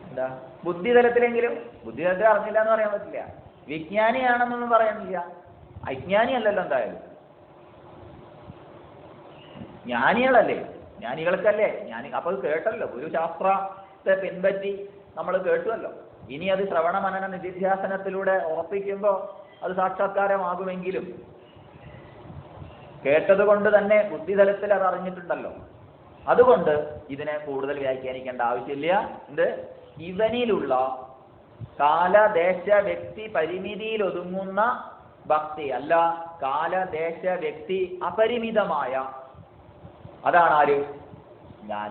എന്താ ബുദ്ധിതലത്തിലെങ്കിലും, ബുദ്ധിതലത്തിൽ അറിഞ്ഞില്ല എന്ന് പറയാൻ പറ്റില്ല. വിജ്ഞാനിയാണെന്നൊന്നും പറയാനില്ല, അജ്ഞാനിയല്ലല്ലോ എന്തായാലും. ജ്ഞാനികളല്ലേ, ജ്ഞാനികൾക്കല്ലേ അപ്പൊ അത് കേട്ടല്ലോ, ഗുരുശാസ്ത്രത്തെ പിൻപറ്റി നമ്മൾ കേട്ടുവല്ലോ. ഇനി അത് ശ്രവണ മനന നിധിധ്യാസനത്തിലൂടെ ഉറപ്പിക്കുമ്പോൾ അത് സാക്ഷാത്കാരമാകുമെങ്കിലും കേട്ടത് കൊണ്ട് തന്നെ ബുദ്ധിതലത്തിൽ അത് അറിഞ്ഞിട്ടുണ്ടല്ലോ. അതുകൊണ്ട് ഇതിനെ കൂടുതൽ വ്യാഖ്യാനിക്കേണ്ട ആവശ്യമില്ല. ഇവനിലുള്ള കാലദേശ വ്യക്തി പരിമിതിയിൽ ഒതുങ്ങുന്ന ഭക്തി അല്ല, കാലദേശ വ്യക്തി അപരിമിതമായ, അതാണ് ആര്? ഞാൻ.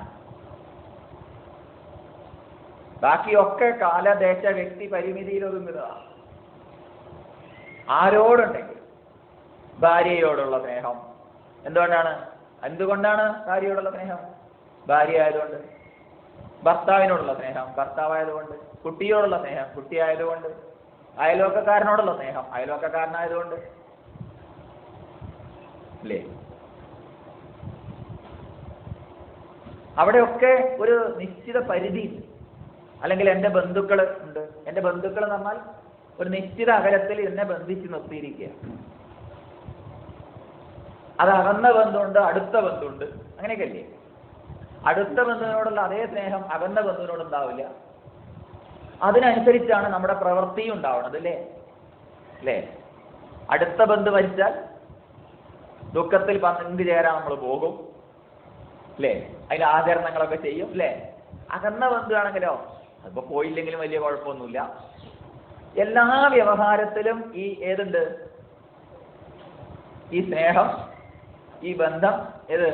ബാക്കിയൊക്കെ കാലദേശ വ്യക്തി പരിമിതിയിൽ ഒതുങ്ങുന്നതാണ്. ആരോടുണ്ടെങ്കിൽ ഭാര്യയോടുള്ള സ്നേഹം എന്തുകൊണ്ടാണ് ഭാര്യയോടുള്ള സ്നേഹം? ഭാര്യ ആയതുകൊണ്ട്. ഭർത്താവിനോടുള്ള സ്നേഹം ഭർത്താവായതുകൊണ്ട്. കുട്ടിയോടുള്ള സ്നേഹം കുട്ടിയായതുകൊണ്ട്. അയൽവക്കക്കാരനോടുള്ള സ്നേഹം അയൽവക്കക്കാരനായതുകൊണ്ട്. അല്ലേ? അവിടെയൊക്കെ ഒരു നിശ്ചിത പരിധി, അല്ലെങ്കിൽ എൻ്റെ ബന്ധുക്കൾ ഉണ്ട്. എൻ്റെ ബന്ധുക്കൾ എന്ന് പറഞ്ഞാൽ ഒരു നിശ്ചിത അകലത്തിൽ എന്നെ ബന്ധിച്ച് നിർത്തിയിരിക്കുക. അത് അകന്ന ബന്ധമുണ്ട്, അടുത്ത ബന്ധമുണ്ട്, അങ്ങനെയൊക്കെ അല്ലേ? അടുത്ത ബന്ധുവിനോടുള്ള അതേ സ്നേഹം അകന്ന ബന്ധുവിനോടുണ്ടാവില്ല. അതിനനുസരിച്ചാണ് നമ്മുടെ പ്രവൃത്തിയും ഉണ്ടാവുന്നത്, അല്ലേ? അടുത്ത ബന്ധു മരിച്ചാൽ ദുഃഖത്തിൽ പങ്കുചേരാൻ നമ്മൾ പോകും, അല്ലേ? അതിന് ആചരണങ്ങളൊക്കെ ചെയ്യും, അല്ലേ? അകന്ന ബന്ധുവാണെങ്കിലോ അതിപ്പോ പോയില്ലെങ്കിലും വലിയ കുഴപ്പമൊന്നുമില്ല. എല്ലാ വ്യവഹാരത്തിലും ഈ ഏതുണ്ട്? ഈ സ്നേഹം, ഈ ബന്ധം ഏത്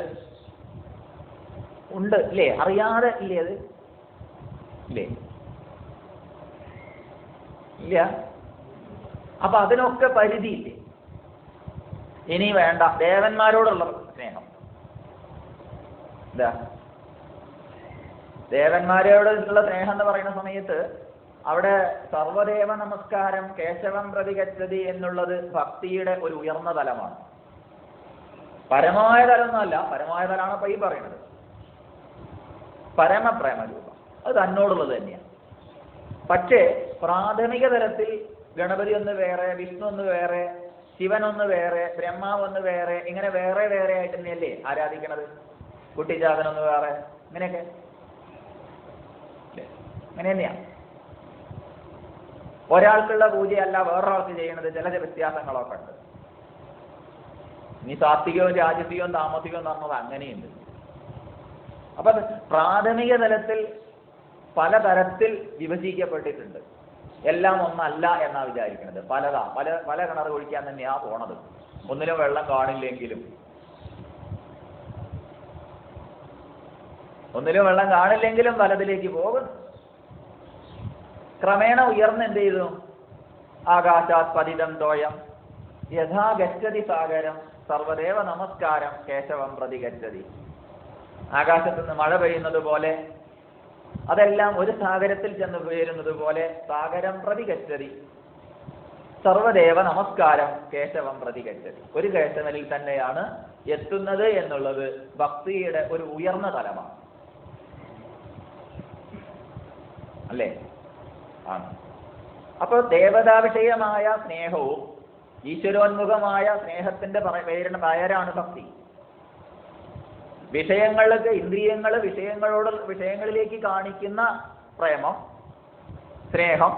ഉണ്ട്, അല്ലേ? അറിയാതെ ഇല്ലേ അത്? ഇല്ലേ? ഇല്ല. അപ്പൊ അതിനൊക്കെ പരിധിയില്ലേ? ഇനി വേണ്ട ദേവന്മാരോടുള്ള സ്നേഹം. എന്താ ദേവന്മാരോടുള്ള സ്നേഹം എന്ന് പറയുന്ന സമയത്ത് അവിടെ സർവദേവ നമസ്കാരം കേശവം പ്രതിഗച്ഛതി എന്നുള്ളത് ഭക്തിയുടെ ഒരു ഉയർന്ന തലമാണ്. പരമമായ തലമൊന്നുമല്ല, പരമമായ തലമാണ് ഇപ്പൊ ഈ പറയുന്നത്. പരമപ്രേമരൂപം അത് തന്നോടുള്ളത് തന്നെയാണ്. പക്ഷേ പ്രാഥമിക തലത്തിൽ ഗണപതി ഒന്ന് വേറെ, വിഷ്ണു ഒന്ന് വേറെ, ശിവൻ ഒന്ന് വേറെ, ബ്രഹ്മാവ് ഒന്ന് വേറെ, ഇങ്ങനെ വേറെ വേറെ ആയിട്ട് തന്നെയല്ലേ ആരാധിക്കണത്? കുട്ടിച്ചാതനൊന്ന് വേറെ, ഇങ്ങനെയൊക്കെ അങ്ങനെ തന്നെയാ. ഒരാൾക്കുള്ള പൂജയല്ല വേറൊരാൾക്ക് ചെയ്യണത്, ചില വ്യത്യാസങ്ങളൊക്കെ ഉണ്ട്. ഇനി സാത്വികവും രാജസികവും താമസികവും എന്ന് പറഞ്ഞത് അങ്ങനെയുണ്ട്. അപ്പൊ പ്രാഥമിക തലത്തിൽ പലതരത്തിൽ വിഭജിക്കപ്പെട്ടിട്ടുണ്ട്. എല്ലാം ഒന്നല്ല എന്നാ വിചാരിക്കുന്നത്. പല കിണർ കുഴിക്കാൻ തന്നെയാ പോണത്. ഒന്നിലും വെള്ളം കാണില്ലെങ്കിലും പലതിലേക്ക് പോകുന്നു. ക്രമേണ ഉയർന്ന് എന്ത് ചെയ്തു? ആകാശാത് പതിതം തോയം യഥാ ഗച്ഛതി സാഗരം സർവദേവ നമസ്കാരം കേശവം പ്രതി ഗച്ഛതി. ആകാശത്ത് നിന്ന് മഴ പെയ്യുന്നത് പോലെ, അതെല്ലാം ഒരു സാഗരത്തിൽ ചെന്ന് വീഴുന്നത് പോലെ സാഗരം പ്രതി ഗച്ഛതി സർവദേവ നമസ്കാരം കേശവം പ്രതി ഗച്ഛതി. ഒരു കേശവനിൽ തന്നെയാണ് എത്തുന്നത് എന്നുള്ളത് ഭക്തിയുടെ ഒരു ഉയർന്ന തലമാണ്, അല്ലേ? ആണ്. അപ്പോൾ ദേവതാവിഷയമായ സ്നേഹവും ഈശ്വരോന്മുഖമായ സ്നേഹത്തിന്റെ പേരാണ് ഭക്തി. വിഷയങ്ങൾക്ക്, വിഷയങ്ങളിലേക്ക് കാണിക്കുന്ന പ്രേമം, സ്നേഹം,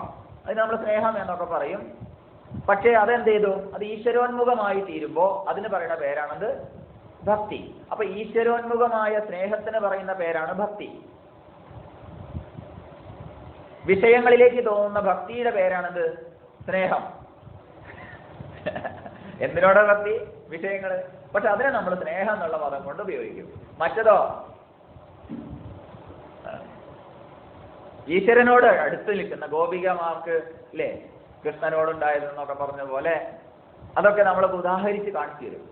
അത് നമ്മൾ സ്നേഹം എന്നൊക്കെ പറയും. പക്ഷേ അതെന്ത് ചെയ്തു? അത് ഈശ്വരോന്മുഖമായി തീരുമ്പോൾ അതിന് പറയുന്ന പേരാണത് ഭക്തി. അപ്പൊ ഈശ്വരോന്മുഖമായ സ്നേഹത്തിന് പറയുന്ന പേരാണ് ഭക്തി. വിഷയങ്ങളിലേക്ക് തോന്നുന്ന ഭക്തിയുടെ പേരാണത് സ്നേഹം. എന്തിനോടാ ഭക്തി? വിഷയങ്ങള്. പക്ഷെ അതിനെ നമ്മൾ സ്നേഹം എന്നുള്ള പദം കൊണ്ട് ഉപയോഗിക്കും. മറ്റതോ ഈശ്വരനോട് അടുത്ത് നിൽക്കുന്ന ഗോപികമാർക്ക് അല്ലേ കൃഷ്ണനോടുണ്ടായതെന്നൊക്കെ പറഞ്ഞ പോലെ അതൊക്കെ നമ്മളൊക്കെ ഉദാഹരിച്ച് കാണിച്ചു തരും.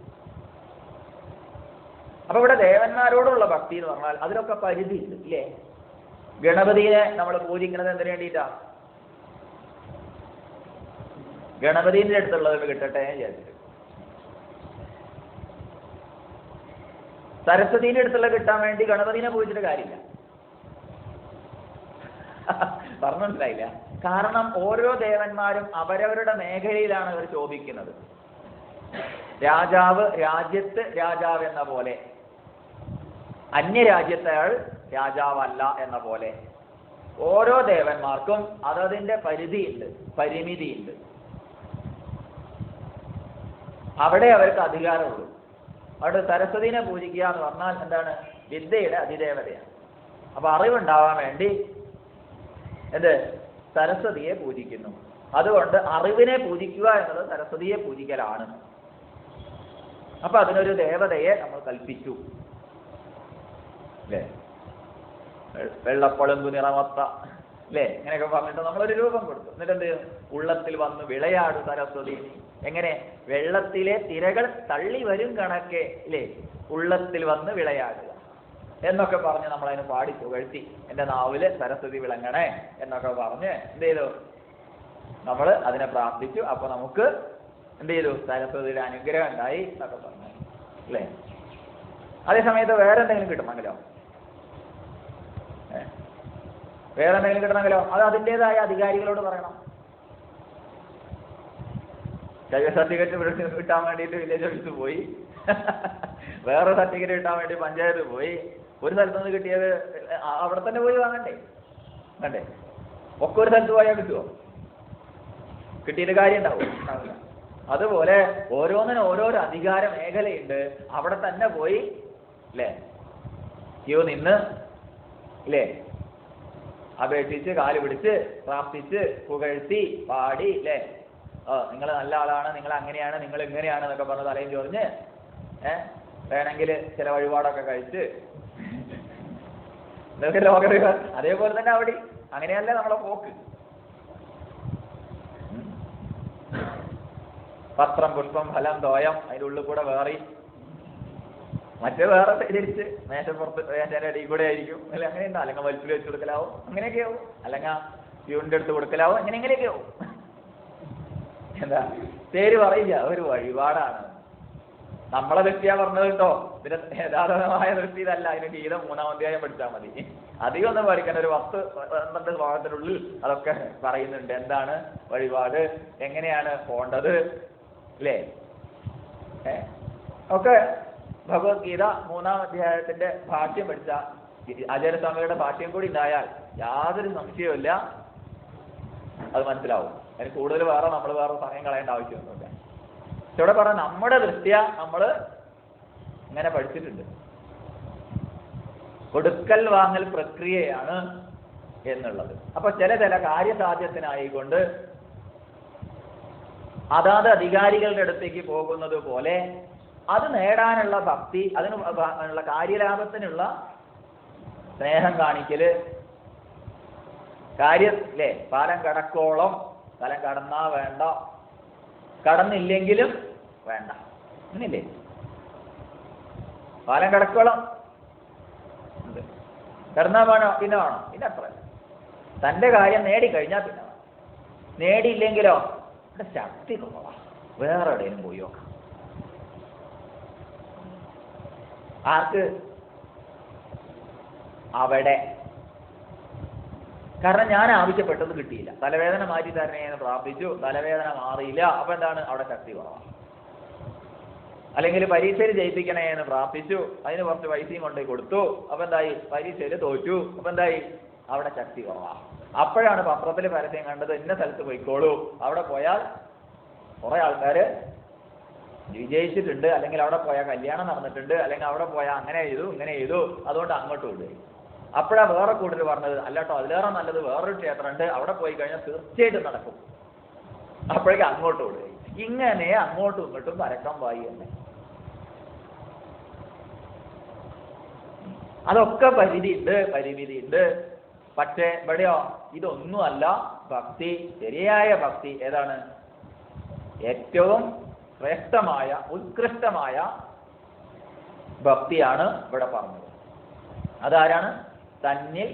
അപ്പൊ ഇവിടെ ദേവന്മാരോടുള്ള ഭക്തി എന്ന് പറഞ്ഞാൽ അതിലൊക്കെ പരിധി ഉണ്ട്, ഇല്ലേ? ഗണപതിയെ നമ്മൾ പൂജിക്കുന്നത് എന്തിനു വേണ്ടിയിട്ടാ? ഗണപതിന്റെ അടുത്തുള്ളത് കിട്ടട്ടെ വിചാരിച്ചു. സരസ്വതിന്റെ അടുത്തുള്ള കിട്ടാൻ വേണ്ടി ഗണപതിനെ പൂജിച്ചിട്ട് കാര്യമില്ല. പറഞ്ഞു മനസ്സിലായില്ല? കാരണം ഓരോ ദേവന്മാരും അവരവരുടെ മേഖലയിലാണ് അവർ ശോഭിക്കുന്നത്. രാജാവ് രാജ്യത്ത് രാജാവ് എന്ന പോലെ, അന്യരാജ്യത്തെ ആൾ രാജാവല്ല എന്ന പോലെ ഓരോ ദേവന്മാർക്കും അതതിന്റെ പരിധിയുണ്ട്, പരിമിതിയുണ്ട്. അവിടെ അവർക്ക് അധികാരമുള്ളൂ. അവിടെ സരസ്വതിനെ പൂജിക്കുക എന്ന് പറഞ്ഞാൽ എന്താണ്? വിദ്യയുടെ അതിദേവതയാണ്. അപ്പൊ അറിവുണ്ടാവാൻ വേണ്ടി എന്ത്? സരസ്വതിയെ പൂജിക്കുന്നു. അതുകൊണ്ട് അറിവിനെ പൂജിക്കുക എന്നത് സരസ്വതിയെ പൂജിക്കലാണ്. അപ്പൊ അതിനൊരു ദേവതയെ നമ്മൾ കൽപ്പിച്ചു, അല്ലേ? വെള്ളപ്പളുങ്കു നിറമത്ത, അല്ലേ? ഇങ്ങനെയൊക്കെ പറഞ്ഞിട്ട് നമ്മളൊരു രൂപം കൊടുത്തു. എന്നിട്ട് എന്ത് ചെയ്യും? ഉള്ളത്തിൽ വന്ന് വിളയാടു സരസ്വതി. എങ്ങനെ? വെള്ളത്തിലെ തിരകൾ തള്ളി വരും കണക്കെ, ഇല്ലേ? ഉള്ളത്തിൽ വന്ന് വിളയാടുക എന്നൊക്കെ പറഞ്ഞ് നമ്മളതിന് പാടി പുകഴ്ത്തി. എൻ്റെ നാവില് സരസ്വതി വിളങ്ങണേ എന്നൊക്കെ പറഞ്ഞ് എന്ത് ചെയ്തു? നമ്മൾ അതിനെ പ്രാർത്ഥിച്ചു. അപ്പൊ നമുക്ക് എന്ത് ചെയ്തു? സരസ്വതിയുടെ അനുഗ്രഹം ഉണ്ടായി എന്നൊക്കെ പറഞ്ഞു, അല്ലേ? അതേസമയത്ത് വേറെ എന്തെങ്കിലും കിട്ടണമെങ്കിലോ, അത് അതിൻ്റെതായ അധികാരികളോട് പറയണം. ജൈവ സർട്ടിഫിക്കറ്റ് കിട്ടാൻ വേണ്ടിയിട്ട് വില്ലേജ് ഓഫീസിൽ പോയി, വേറെ സർട്ടിഫിക്കറ്റ് കിട്ടാൻ വേണ്ടി പഞ്ചായത്ത് പോയി, ഒരു സ്ഥലത്ത് നിന്ന് കിട്ടിയത് അവിടെ തന്നെ പോയി വാങ്ങണ്ടേ? വേണ്ടേ? ഒക്കെ ഒരു സ്ഥലത്ത് പോയാൽ കിട്ടുമോ? കിട്ടിയിട്ട് കാര്യം ഉണ്ടാവില്ല. അതുപോലെ ഓരോന്നിനും ഓരോരോ അധികാര മേഖലയുണ്ട്. അവിടെ തന്നെ പോയി, അല്ലേ, ക്യൂ നിന്ന്, ഇല്ലേ, അപേക്ഷിച്ച് കാല് പിടിച്ച് പ്രാർത്ഥിച്ച് പുകഴ്ത്തി പാടി, അല്ലേ, നിങ്ങൾ നല്ല ആളാണ്, നിങ്ങൾ അങ്ങനെയാണ്, നിങ്ങൾ ഇങ്ങനെയാണ് എന്നൊക്കെ പറഞ്ഞ് തലയും ചൊറിഞ്ഞ് വേണമെങ്കിൽ ചില വഴിപാടൊക്കെ കഴിച്ച് ഇതൊക്കെ ലോകറിവ്. അതേപോലെ തന്നെ അവിടെ അങ്ങനെയല്ല നമ്മളെ പോക്ക്. പത്രം പുഷ്പം ഫലം തോയം, അതിൻ്റെ ഉള്ളിൽ കൂടെ വേറി, മറ്റേ വേറെ തിരിച്ച് മേശപ്പുറത്ത് മേശേൻ്റെ അടിയിൽ കൂടെ ആയിരിക്കും, അല്ല അങ്ങനെയുണ്ടോ? അല്ലെങ്കിൽ വലിച്ചിൽ വെച്ച് കൊടുക്കലാവും, അങ്ങനെയൊക്കെ ആവും. അല്ലെങ്കിൽ പ്യൂണിൻ്റെ അടുത്ത് കൊടുക്കലാവും, എങ്ങനെയൊക്കെ ആവും. എന്താ പേര് പറയില്ല, ഒരു വഴിപാടാണ്. നമ്മളെ ദൃഷ്ടിയാ പറഞ്ഞത് കേട്ടോ. ഇതിന്റെ യഥാർത്ഥമായ ദൃഷ്ടി ഇതല്ല. അതിന് ഗീത 3-ാം അധ്യായം പഠിച്ചാൽ മതി. അധികം ഒന്നും പഠിക്കാൻ ഒരു 10-12 ശ്ലോകത്തിനുള്ളിൽ അതൊക്കെ പറയുന്നുണ്ട്. എന്താണ് വഴിപാട്, എങ്ങനെയാണ് പോണ്ടത്, അല്ലേ? ഒക്കെ ഭഗവത്ഗീത 3-ാം അധ്യായത്തിന്റെ ഭാഷ്യം പഠിച്ച ആചാര്യസ്വാമികളുടെ ഭാഷ്യം കൂടി ഉണ്ടായാൽ യാതൊരു സംശയവുമില്ല അത് മനസ്സിലാവും. അതിന് കൂടുതൽ നമ്മൾ വേറെ സമയം കളയേണ്ട ആവശ്യമൊന്നുമില്ല. ഇവിടെ പറഞ്ഞ നമ്മുടെ ദൃഷ്ടിയ നമ്മൾ ഇങ്ങനെ പഠിച്ചിട്ടുണ്ട്. കൊടുക്കൽ വാങ്ങൽ പ്രക്രിയയാണ് എന്നുള്ളത്. അപ്പൊ ചില കാര്യസാധ്യത്തിനായിക്കൊണ്ട് അതാത് അധികാരികളുടെ അടുത്തേക്ക് പോകുന്നത് പോലെ അത് നേടാനുള്ള ഭക്തി, അതിനുള്ള കാര്യലാഭത്തിനുള്ള സ്നേഹം കാണിക്കല്, അല്ലേ? പാലം കടക്കോളം, പാലം കടന്നാ വേണ്ട, കടന്നില്ലെങ്കിലും വേണ്ട, അങ്ങനെയല്ലേ? പാലം കടക്കോളം കടന്നാ വേണോ, പിന്നെ വേണോ, പിന്നെ അത്ര തന്റെ കാര്യം നേടിക്കഴിഞ്ഞാൽ പിന്നെ വേണം. നേടിയില്ലെങ്കിലോ ഇവിടെ ശക്തി കുറവാ, വേറെ എവിടെയും പോയി നോക്കാം. ആർക്ക്? അവിടെ. കാരണം ഞാൻ ആവശ്യപ്പെട്ടത് കിട്ടിയില്ല, തലവേദന മാറ്റി തരണേ എന്ന് പ്രാർത്ഥിച്ചു, തലവേദന മാറിയില്ല, അപ്പൊ എന്താണ്? അവിടെ ശക്തി കുറവാണ്. അല്ലെങ്കിൽ പരീക്ഷയിൽ ജയിപ്പിക്കണേ എന്ന് പ്രാർത്ഥിച്ചു, അതിന് കുറച്ച് പൈസയും കൊണ്ടുപോയി കൊടുത്തു, അപ്പൊ എന്തായി? പരീക്ഷയിൽ തോറ്റു, അപ്പൊ എന്തായി? അവിടെ ശക്തി കുറവാണ്. അപ്പോഴാണ് പത്രത്തിൽ പരസ്യം കണ്ടത്, ഇന്ന സ്ഥലത്ത് പോയിക്കോളൂ, അവിടെ പോയാൽ കുറെ ആൾക്കാര് വിജയിച്ചിട്ടുണ്ട്, അല്ലെങ്കിൽ അവിടെ പോയാൽ കല്യാണം നടന്നിട്ടുണ്ട്, അല്ലെങ്കിൽ അവിടെ പോയാൽ അങ്ങനെ ചെയ്തു ഇങ്ങനെ ചെയ്തു, അതുകൊണ്ട് അങ്ങോട്ട് വിടുകയും. അപ്പോഴാണ് വേറെ കൂടുതൽ പറഞ്ഞത്, അല്ലാട്ടോ അതിലേറെ നല്ലത് വേറൊരു ക്ഷേത്രമുണ്ട്, അവിടെ പോയി കഴിഞ്ഞാൽ തീർച്ചയായിട്ടും നടക്കും, അപ്പോഴേക്കും അങ്ങോട്ട് വിടുകയും. ഇങ്ങനെ അങ്ങോട്ടും ഇങ്ങോട്ടും പരക്കം പായി തന്നെ. അതൊക്കെ പരിമിതിയുണ്ട്. പക്ഷേ ഇവിടെയോ ഇതൊന്നുമല്ല ഭക്തി. ശരിയായ ഭക്തി ഏതാണ്? ഏറ്റവും ശ്രേഷ്ഠമായ ഉത്കൃഷ്ടമായ ഭക്തിയാണ് ഇവിടെ പറഞ്ഞത്. അതാരാണ്? തന്നിൽ,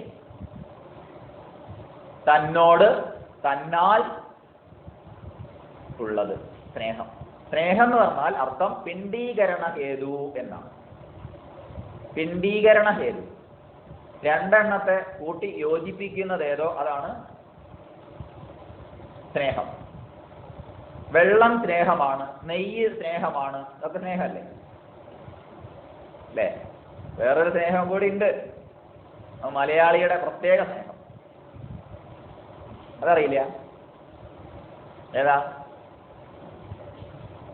തന്നോട്, തന്നാൽ ഉള്ളത് സ്നേഹം. സ്നേഹം എന്ന് പറഞ്ഞാൽ അർത്ഥം പിണ്ഡീകരണ ഹേതു എന്നാണ്. പിണ്ഡീകരണ ഹേതു, രണ്ടെണ്ണത്തെ കൂട്ടി യോജിപ്പിക്കുന്നത് ഏതോ അതാണ് സ്നേഹം. വെള്ളം സ്നേഹമാണ്, നെയ്യ് സ്നേഹമാണ്, അതൊക്കെ സ്നേഹമല്ലേ? അല്ലേ? വേറൊരു സ്നേഹം കൂടി ഉണ്ട്, മലയാളിയുടെ പ്രത്യേക സ്നേഹം. അതറിയില്ല? ഏതാ?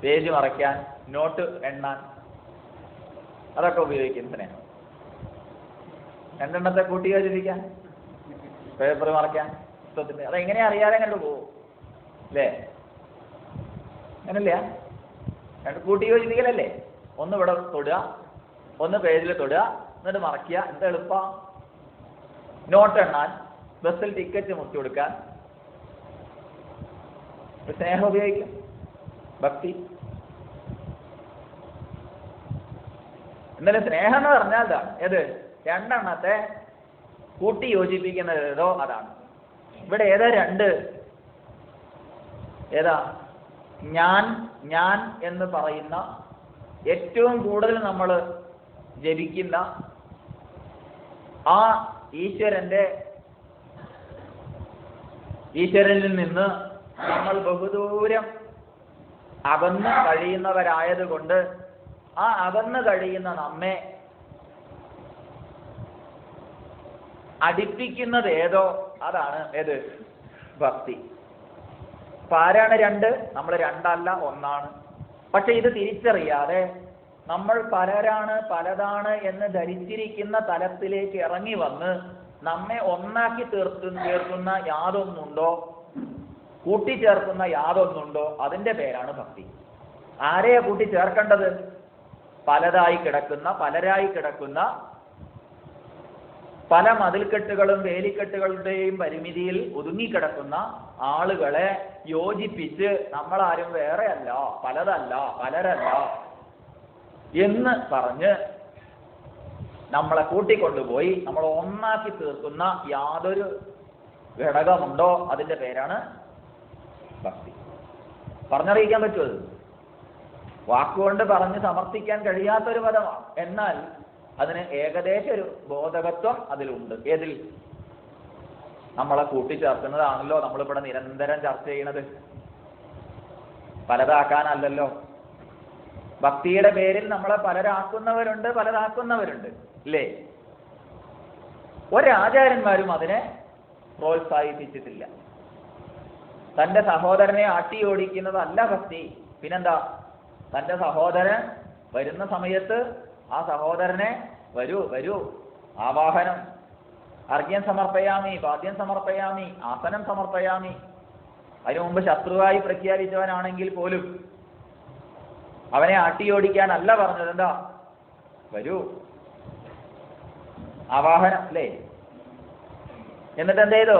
പേജ് മറയ്ക്കാൻ, നോട്ട് എണ്ണാൻ, അതൊക്കെ ഉപയോഗിക്കും സ്നേഹം. രണ്ടെണ്ണത്തെ കൂട്ടി യോജിപ്പിക്കാൻ, പേപ്പർ മറയ്ക്കാൻ, പുസ്തകത്തിന്റെ, അതെങ്ങനെ അറിയാതെ കണ്ടു പോകും, അല്ലേ? അങ്ങനല്ല, രണ്ട് കൂട്ടി യോജിപ്പിക്കലല്ലേ? ഒന്ന് ഇവിടെ തൊടുക, ഒന്ന് പേജിൽ തൊടുക, എന്നിട്ട് മറയ്ക്കുക. എന്താ എളുപ്പം? നോട്ട് എണ്ണാൻ, ബസ്സിൽ ടിക്കറ്റ് മുറിച്ചു കൊടുക്കാൻ സ്നേഹം ഉപയോഗിക്കും. ഭക്തി. എന്നാലും സ്നേഹം എന്ന് പറഞ്ഞാൽ ഇതാണ്. ഏത്? രണ്ടെണ്ണത്തെ കൂട്ടി യോജിപ്പിക്കുന്നത് ഏതോ അതാണ്. ഇവിടെ ഏതാ രണ്ട്? ഏതാ? ഞാൻ എന്ന് പറയുന്ന ഏറ്റവും കൂടുതൽ നമ്മൾ ജപിക്കുന്ന ആ ഈശ്വരനിൽ നിന്ന് നമ്മൾ ബഹുദൂരം അകന്ന് കഴിയുന്നവരായതുകൊണ്ട് ആ അകന്ന് കഴിയുന്ന നമ്മെ അടുപ്പിക്കുന്നത് ഏതോ അതാണ് ഏത്? ഭക്തി. അപ്പൊ ആരാണ് രണ്ട്? നമ്മൾ രണ്ടല്ല, ഒന്നാണ്. പക്ഷെ ഇത് തിരിച്ചറിയാതെ നമ്മൾ പലരാണ്, പലതാണ് എന്ന് ധരിച്ചിരിക്കുന്ന തലത്തിലേക്ക് ഇറങ്ങി വന്ന് നമ്മെ ഒന്നാക്കി ചേർക്കുന്ന യാതൊന്നുണ്ടോ, കൂട്ടിച്ചേർക്കുന്ന യാതൊന്നുണ്ടോ, അതിന്റെ പേരാണ് ഭക്തി. ആരെയാ കൂട്ടിച്ചേർക്കേണ്ടത്? പലരായി കിടക്കുന്ന പല മതിൽക്കെട്ടുകളും വേലിക്കെട്ടുകളുടെയും പരിമിതിയിൽ ഒതുങ്ങിക്കിടക്കുന്ന ആളുകളെ യോജിപ്പിച്ച് നമ്മളാരും വേറെയല്ല, പലതല്ല, പലരല്ല എന്ന് പറഞ്ഞ് നമ്മളെ കൂട്ടിക്കൊണ്ടുപോയി നമ്മൾ ഒന്നാക്കി തീർക്കുന്ന യാതൊരു ഘടകമുണ്ടോ അതിന്റെ പേരാണ് ഭക്തി. പറഞ്ഞറിയിക്കാൻ പറ്റുമോ? വാക്കുകൊണ്ട് പറഞ്ഞ് സമർത്ഥിക്കാൻ കഴിയാത്തൊരു പദമാണ്. എന്നാൽ അതിന് ഏകദേശ ഒരു ബോധകത്വം അതിലുണ്ട്. ഏതിൽ? നമ്മളെ കൂട്ടിച്ചേർക്കുന്നതാണല്ലോ നമ്മളിവിടെ നിരന്തരം ചർച്ച ചെയ്യണത്. പലതാക്കാനല്ലല്ലോ. ഭക്തിയുടെ പേരിൽ നമ്മളെ പലരാക്കുന്നവരുണ്ട്, പലതാക്കുന്നവരുണ്ട്, ഇല്ലേ? ഒരാചാര്യന്മാരും അതിനെ പ്രോത്സാഹിപ്പിച്ചിട്ടില്ല. തന്റെ സഹോദരനെ ആട്ടിയോടിക്കുന്നതല്ല ഭക്തി. പിന്നെന്താ? തന്റെ സഹോദരൻ വരുന്ന സമയത്ത് ആ സഹോദരനെ വരൂ വരൂ, ആവാഹനം, അർഘ്യം സമർപ്പയാമി, പാദ്യം സമർപ്പയാമി, ആസനം സമർപ്പയാമി. അതിനു മുമ്പ് ശത്രുവായി പ്രഖ്യാപിച്ചവനാണെങ്കിൽ പോലും അവനെ ആട്ടിയോടിക്കാനല്ല പറഞ്ഞത്. എന്താ? വരൂ, ആവാഹനം, അല്ലേ? എന്നിട്ട് എന്ത് ചെയ്തു?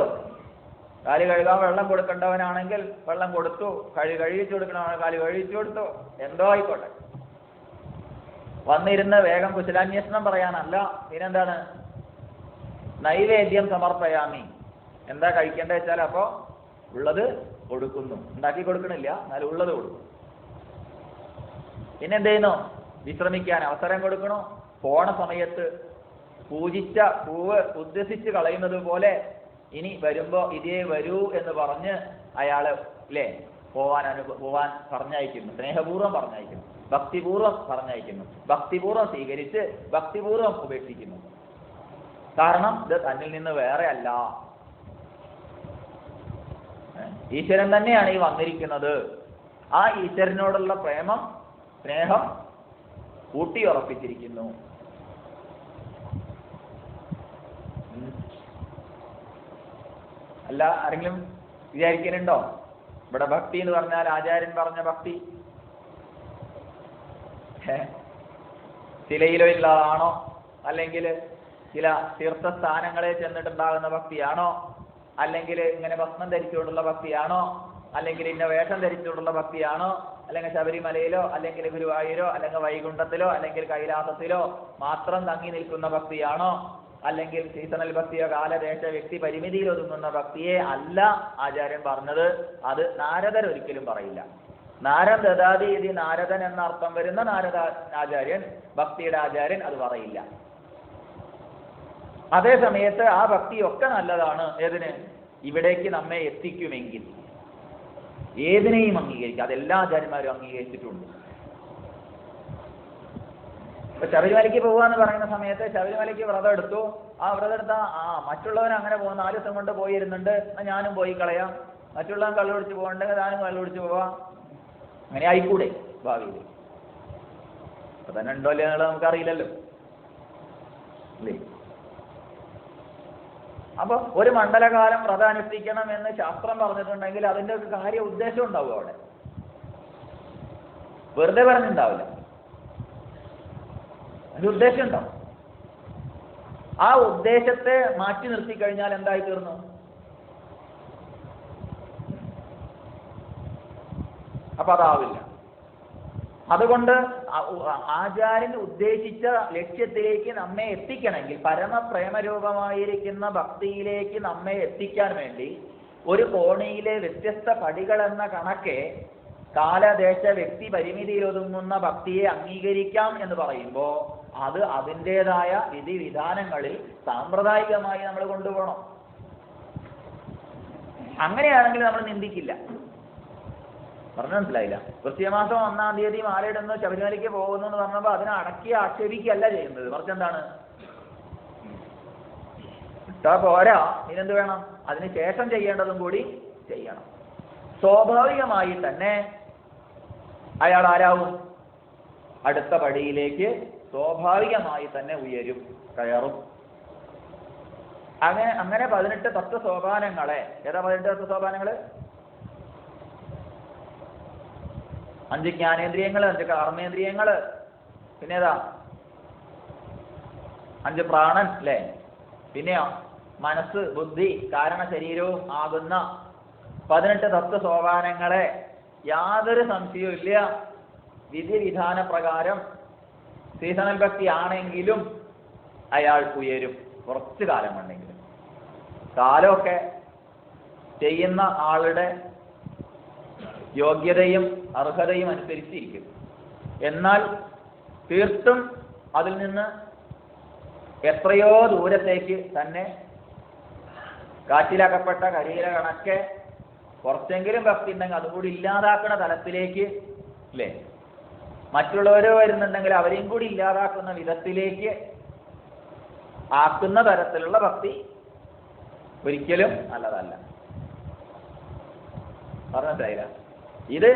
കാല് കഴുകാൻ വെള്ളം കൊടുക്കേണ്ടവനാണെങ്കിൽ വെള്ളം കൊടുത്തു, കഴിച്ചു കൊടുക്കണവനാണ് കാല് കഴിച്ചു കൊടുത്തു, എന്തോ ആയിക്കോട്ടെ. വന്നിരുന്ന് വേഗം കുശലാന്വേഷണം പറയാനല്ല. പിന്നെന്താണ്? നൈവേദ്യം സമർപ്പയാമി. എന്താ കഴിക്കേണ്ടത് വെച്ചാൽ അപ്പോ ഉള്ളത് കൊടുക്കുന്നു. ഉണ്ടാക്കി കൊടുക്കണില്ല, എന്നാലും ഉള്ളത് കൊടുക്കും. പിന്നെന്ത് ചെയ്യുന്നു? വിശ്രമിക്കാൻ അവസരം കൊടുക്കണു. പോണ സമയത്ത് പൂജിച്ച പൂവ് ഉദ്ദേശിച്ച് കളയുന്നത് പോലെ ഇനി വരുമ്പോ ഇതേ വരൂ എന്ന് പറഞ്ഞ് അയാള് അല്ലേ പോവാൻ പറഞ്ഞയക്കുന്നു. സ്നേഹപൂർവ്വം പറഞ്ഞയക്കുന്നു, ഭക്തിപൂർവ്വം പറഞ്ഞയക്കുന്നു, ഭക്തിപൂർവ്വം സ്വീകരിച്ച് ഭക്തിപൂർവ്വം ഉപേക്ഷിക്കുന്നു. കാരണം ഇത് തന്നിൽ നിന്ന് വേറെ അല്ല, ഈശ്വരൻ തന്നെയാണ് ഈ വന്നിരിക്കുന്നത്. ആ ഈശ്വരനോടുള്ള പ്രേമം, സ്നേഹം ഊട്ടിയുറപ്പിച്ചിരിക്കുന്നു. അല്ല, ആരെങ്കിലും വിചാരിക്കുന്നുണ്ടോ ഇവിടെ ഭക്തി എന്ന് പറഞ്ഞാൽ ആചാര്യൻ പറഞ്ഞ ഭക്തി ശിലയിലോ ഉള്ളതാണോ, അല്ലെങ്കിൽ ചില തീർത്ഥസ്ഥാനങ്ങളെ ചെന്നിട്ടുണ്ടാകുന്ന ഭക്തിയാണോ, അല്ലെങ്കിൽ ഇങ്ങനെ ഭസ്മം ധരിച്ചുകൊണ്ടുള്ള ഭക്തിയാണോ, അല്ലെങ്കിൽ ഇന്ന വേഷം ധരിച്ചുകൊണ്ടുള്ള ഭക്തിയാണോ, അല്ലെങ്കിൽ ശബരിമലയിലോ അല്ലെങ്കിൽ ഗുരുവായൂരോ അല്ലെങ്കിൽ വൈകുണ്ഠത്തിലോ അല്ലെങ്കിൽ കൈലാസത്തിലോ മാത്രം തങ്ങി നിൽക്കുന്ന ഭക്തിയാണോ, അല്ലെങ്കിൽ സീസണൽ ഭക്തിയോ കാലദേശ വ്യക്തി പരിമിതിയിൽ ഒതുങ്ങുന്ന ഭക്തിയെ അല്ല ആചാര്യൻ പറഞ്ഞത്. അത് നാരദർ ഒരിക്കലും പറയില്ല. നാരദ ദദാതി ഇതി നാരദൻ എന്ന അർത്ഥം വരുന്ന നാരദ ആചാര്യൻ, ഭക്തിയുടെ ആചാര്യൻ, അത് പറയില്ല. അതേ സമയത്ത് ആ ഭക്തിയൊക്കെ നല്ലതാണ്. ഏതിന്? ഇവിടേക്ക് നമ്മെ എത്തിക്കുമെങ്കിൽ ഏതിനെയും അംഗീകരിക്കുക. അതെല്ലാ ആചാര്യന്മാരും അംഗീകരിച്ചിട്ടുണ്ട്. ഇപ്പൊ ശബരിമലയ്ക്ക് പോവാന്ന് പറയുന്ന സമയത്ത് ശബരിമലയ്ക്ക് വ്രതം എടുത്തു. ആ വ്രതം എടുത്താ മറ്റുള്ളവൻ അങ്ങനെ പോകും, 4 ദിവസം കൊണ്ട് പോയിരുന്നുണ്ട്, ഞാനും പോയി കളയാം. മറ്റുള്ളവൻ കള്ളുപിടിച്ച് പോകണ്ടെങ്കിൽ ഞാനും കള്ളുപിടിച്ച് പോവാം. അങ്ങനെ ആയിക്കൂടെ ഭാവിയിൽ? അപ്പൊ തന്നെ ഉണ്ടോ അല്ലേ എന്നുള്ളത് നമുക്കറിയില്ലല്ലോ, അല്ലേ? അപ്പൊ ഒരു മണ്ഡലകാലം വ്രതം അനുഷ്ഠിക്കണം എന്ന് ശാസ്ത്രം പറഞ്ഞിട്ടുണ്ടെങ്കിൽ അതിന്റെ ഒരു കാര്യ ഉദ്ദേശം ഉണ്ടാവും അവിടെ, വെറുതെ പറഞ്ഞിട്ടുണ്ടാവില്ല. അതിന്റെ ഉദ്ദേശം ഉണ്ടാവും. ആ ഉദ്ദേശത്തെ മാറ്റി നിർത്തി കഴിഞ്ഞാൽ എന്തായി തീർന്നു? അപ്പൊ അതാവില്ല. അതുകൊണ്ട് ആചാര്യൻ ഉദ്ദേശിച്ച ലക്ഷ്യത്തിലേക്ക് നമ്മെ എത്തിക്കണമെങ്കിൽ, പരമപ്രേമരൂപമായിരിക്കുന്ന ഭക്തിയിലേക്ക് നമ്മെ എത്തിക്കാൻ വേണ്ടി ഒരു കോണിയിലെ വ്യത്യസ്ത പടികൾ എന്ന കണക്കെ കാലദേശ വ്യക്തി പരിമിതിയിൽ ഒതുങ്ങുന്ന ഭക്തിയെ അംഗീകരിക്കാം എന്ന് പറയുമ്പോൾ അത് അതിൻ്റെതായ വിധിവിധാനങ്ങളിൽ സാമ്പ്രദായികമായി നമ്മൾ കൊണ്ടുപോകണം. അങ്ങനെയാണെങ്കിൽ നമ്മൾ നിന്ദിക്കില്ല. പറഞ്ഞു മനസ്സിലായില്ല? വൃശ്ചികമാസം 1-ാം തീയതി മാലയിടുന്നു, ശബരിമലയ്ക്ക് പോകുന്നു എന്ന് പറഞ്ഞപ്പോൾ അതിനെ അടക്കി ആക്ഷേപിക്കുകയല്ല ചെയ്യുന്നത്. മറിച്ച് എന്താണ്? ഇട്ടാ പോരാ, ഇതിനെന്ത് വേണം? അതിന് ശേഷം ചെയ്യേണ്ടതും കൂടി ചെയ്യണം. സ്വാഭാവികമായി തന്നെ അയാൾ ആരാവും? അടുത്ത പടിയിലേക്ക് സ്വാഭാവികമായി തന്നെ ഉയരും, കയറും. അങ്ങനെ 18 തത്വസോപാനങ്ങളെ, ഏതാ 18 തത്വസോപാനങ്ങള്? 5 ജ്ഞാനേന്ദ്രിയങ്ങള്, 5 കർമ്മേന്ദ്രിയങ്ങള്, പിന്നെ ഏതാ? 5 പ്രാണൻ, അല്ലേ? പിന്നെയോ മനസ്സ്, ബുദ്ധി, കാരണ ശരീരവും ആകുന്ന 18 തത്വസോപാനങ്ങളെ യാതൊരു സംശയവും ഇല്ല വിധിവിധാന പ്രകാരം സീസണൽ ഭക്തി ആണെങ്കിലും അയാൾ ഉയരും, കുറച്ചു കാലം കൊണ്ടെങ്കിലും. കാലമൊക്കെ ചെയ്യുന്ന ആളുടെ യോഗ്യതയും അർഹതയും അനുസരിച്ചിരിക്കും. എന്നാൽ തീർത്തും അതിൽ നിന്ന് എത്രയോ ദൂരത്തേക്ക് തന്നെ കാറ്റിലകപ്പെട്ട കരിയില കണക്കെ കുറച്ചെങ്കിലും ഭക്തി ഉണ്ടെങ്കിൽ അതുകൂടി ഇല്ലാതാക്കുന്ന തലത്തിലേക്ക് അല്ലേ, മറ്റുള്ളവർ വരുന്നുണ്ടെങ്കിൽ അവരെയും കൂടി ഇല്ലാതാക്കുന്ന വിധത്തിലേക്ക് ആക്കുന്ന തരത്തിലുള്ള ഭക്തി ഒരിക്കലും നല്ലതല്ല. പറഞ്ഞില്ല, ഇത്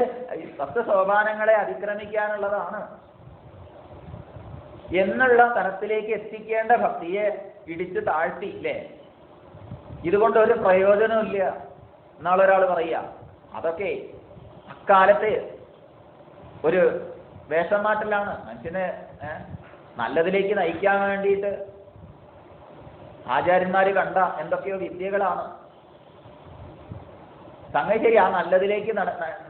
10 സോപാനങ്ങളെ അതിക്രമിക്കാനുള്ളതാണ് എന്നുള്ള തലത്തിലേക്ക് എത്തിക്കേണ്ട ഭക്തിയെ ഇടിച്ച് താഴ്ത്തി ഇല്ലേ, ഇതുകൊണ്ട് ഒരു പ്രയോജനമില്ല എന്നാളൊരാൾ പറയുക. അതൊക്കെ അക്കാലത്ത് ഒരു വേഷം മാറ്റലാണ്, മനുഷ്യനെ നല്ലതിലേക്ക് നയിക്കാൻ വേണ്ടിയിട്ട് ആചാര്യന്മാര് കണ്ട എന്തൊക്കെയോ വിദ്യകളാണ്. സംഗതി ശരി, ആ നല്ലതിലേക്ക്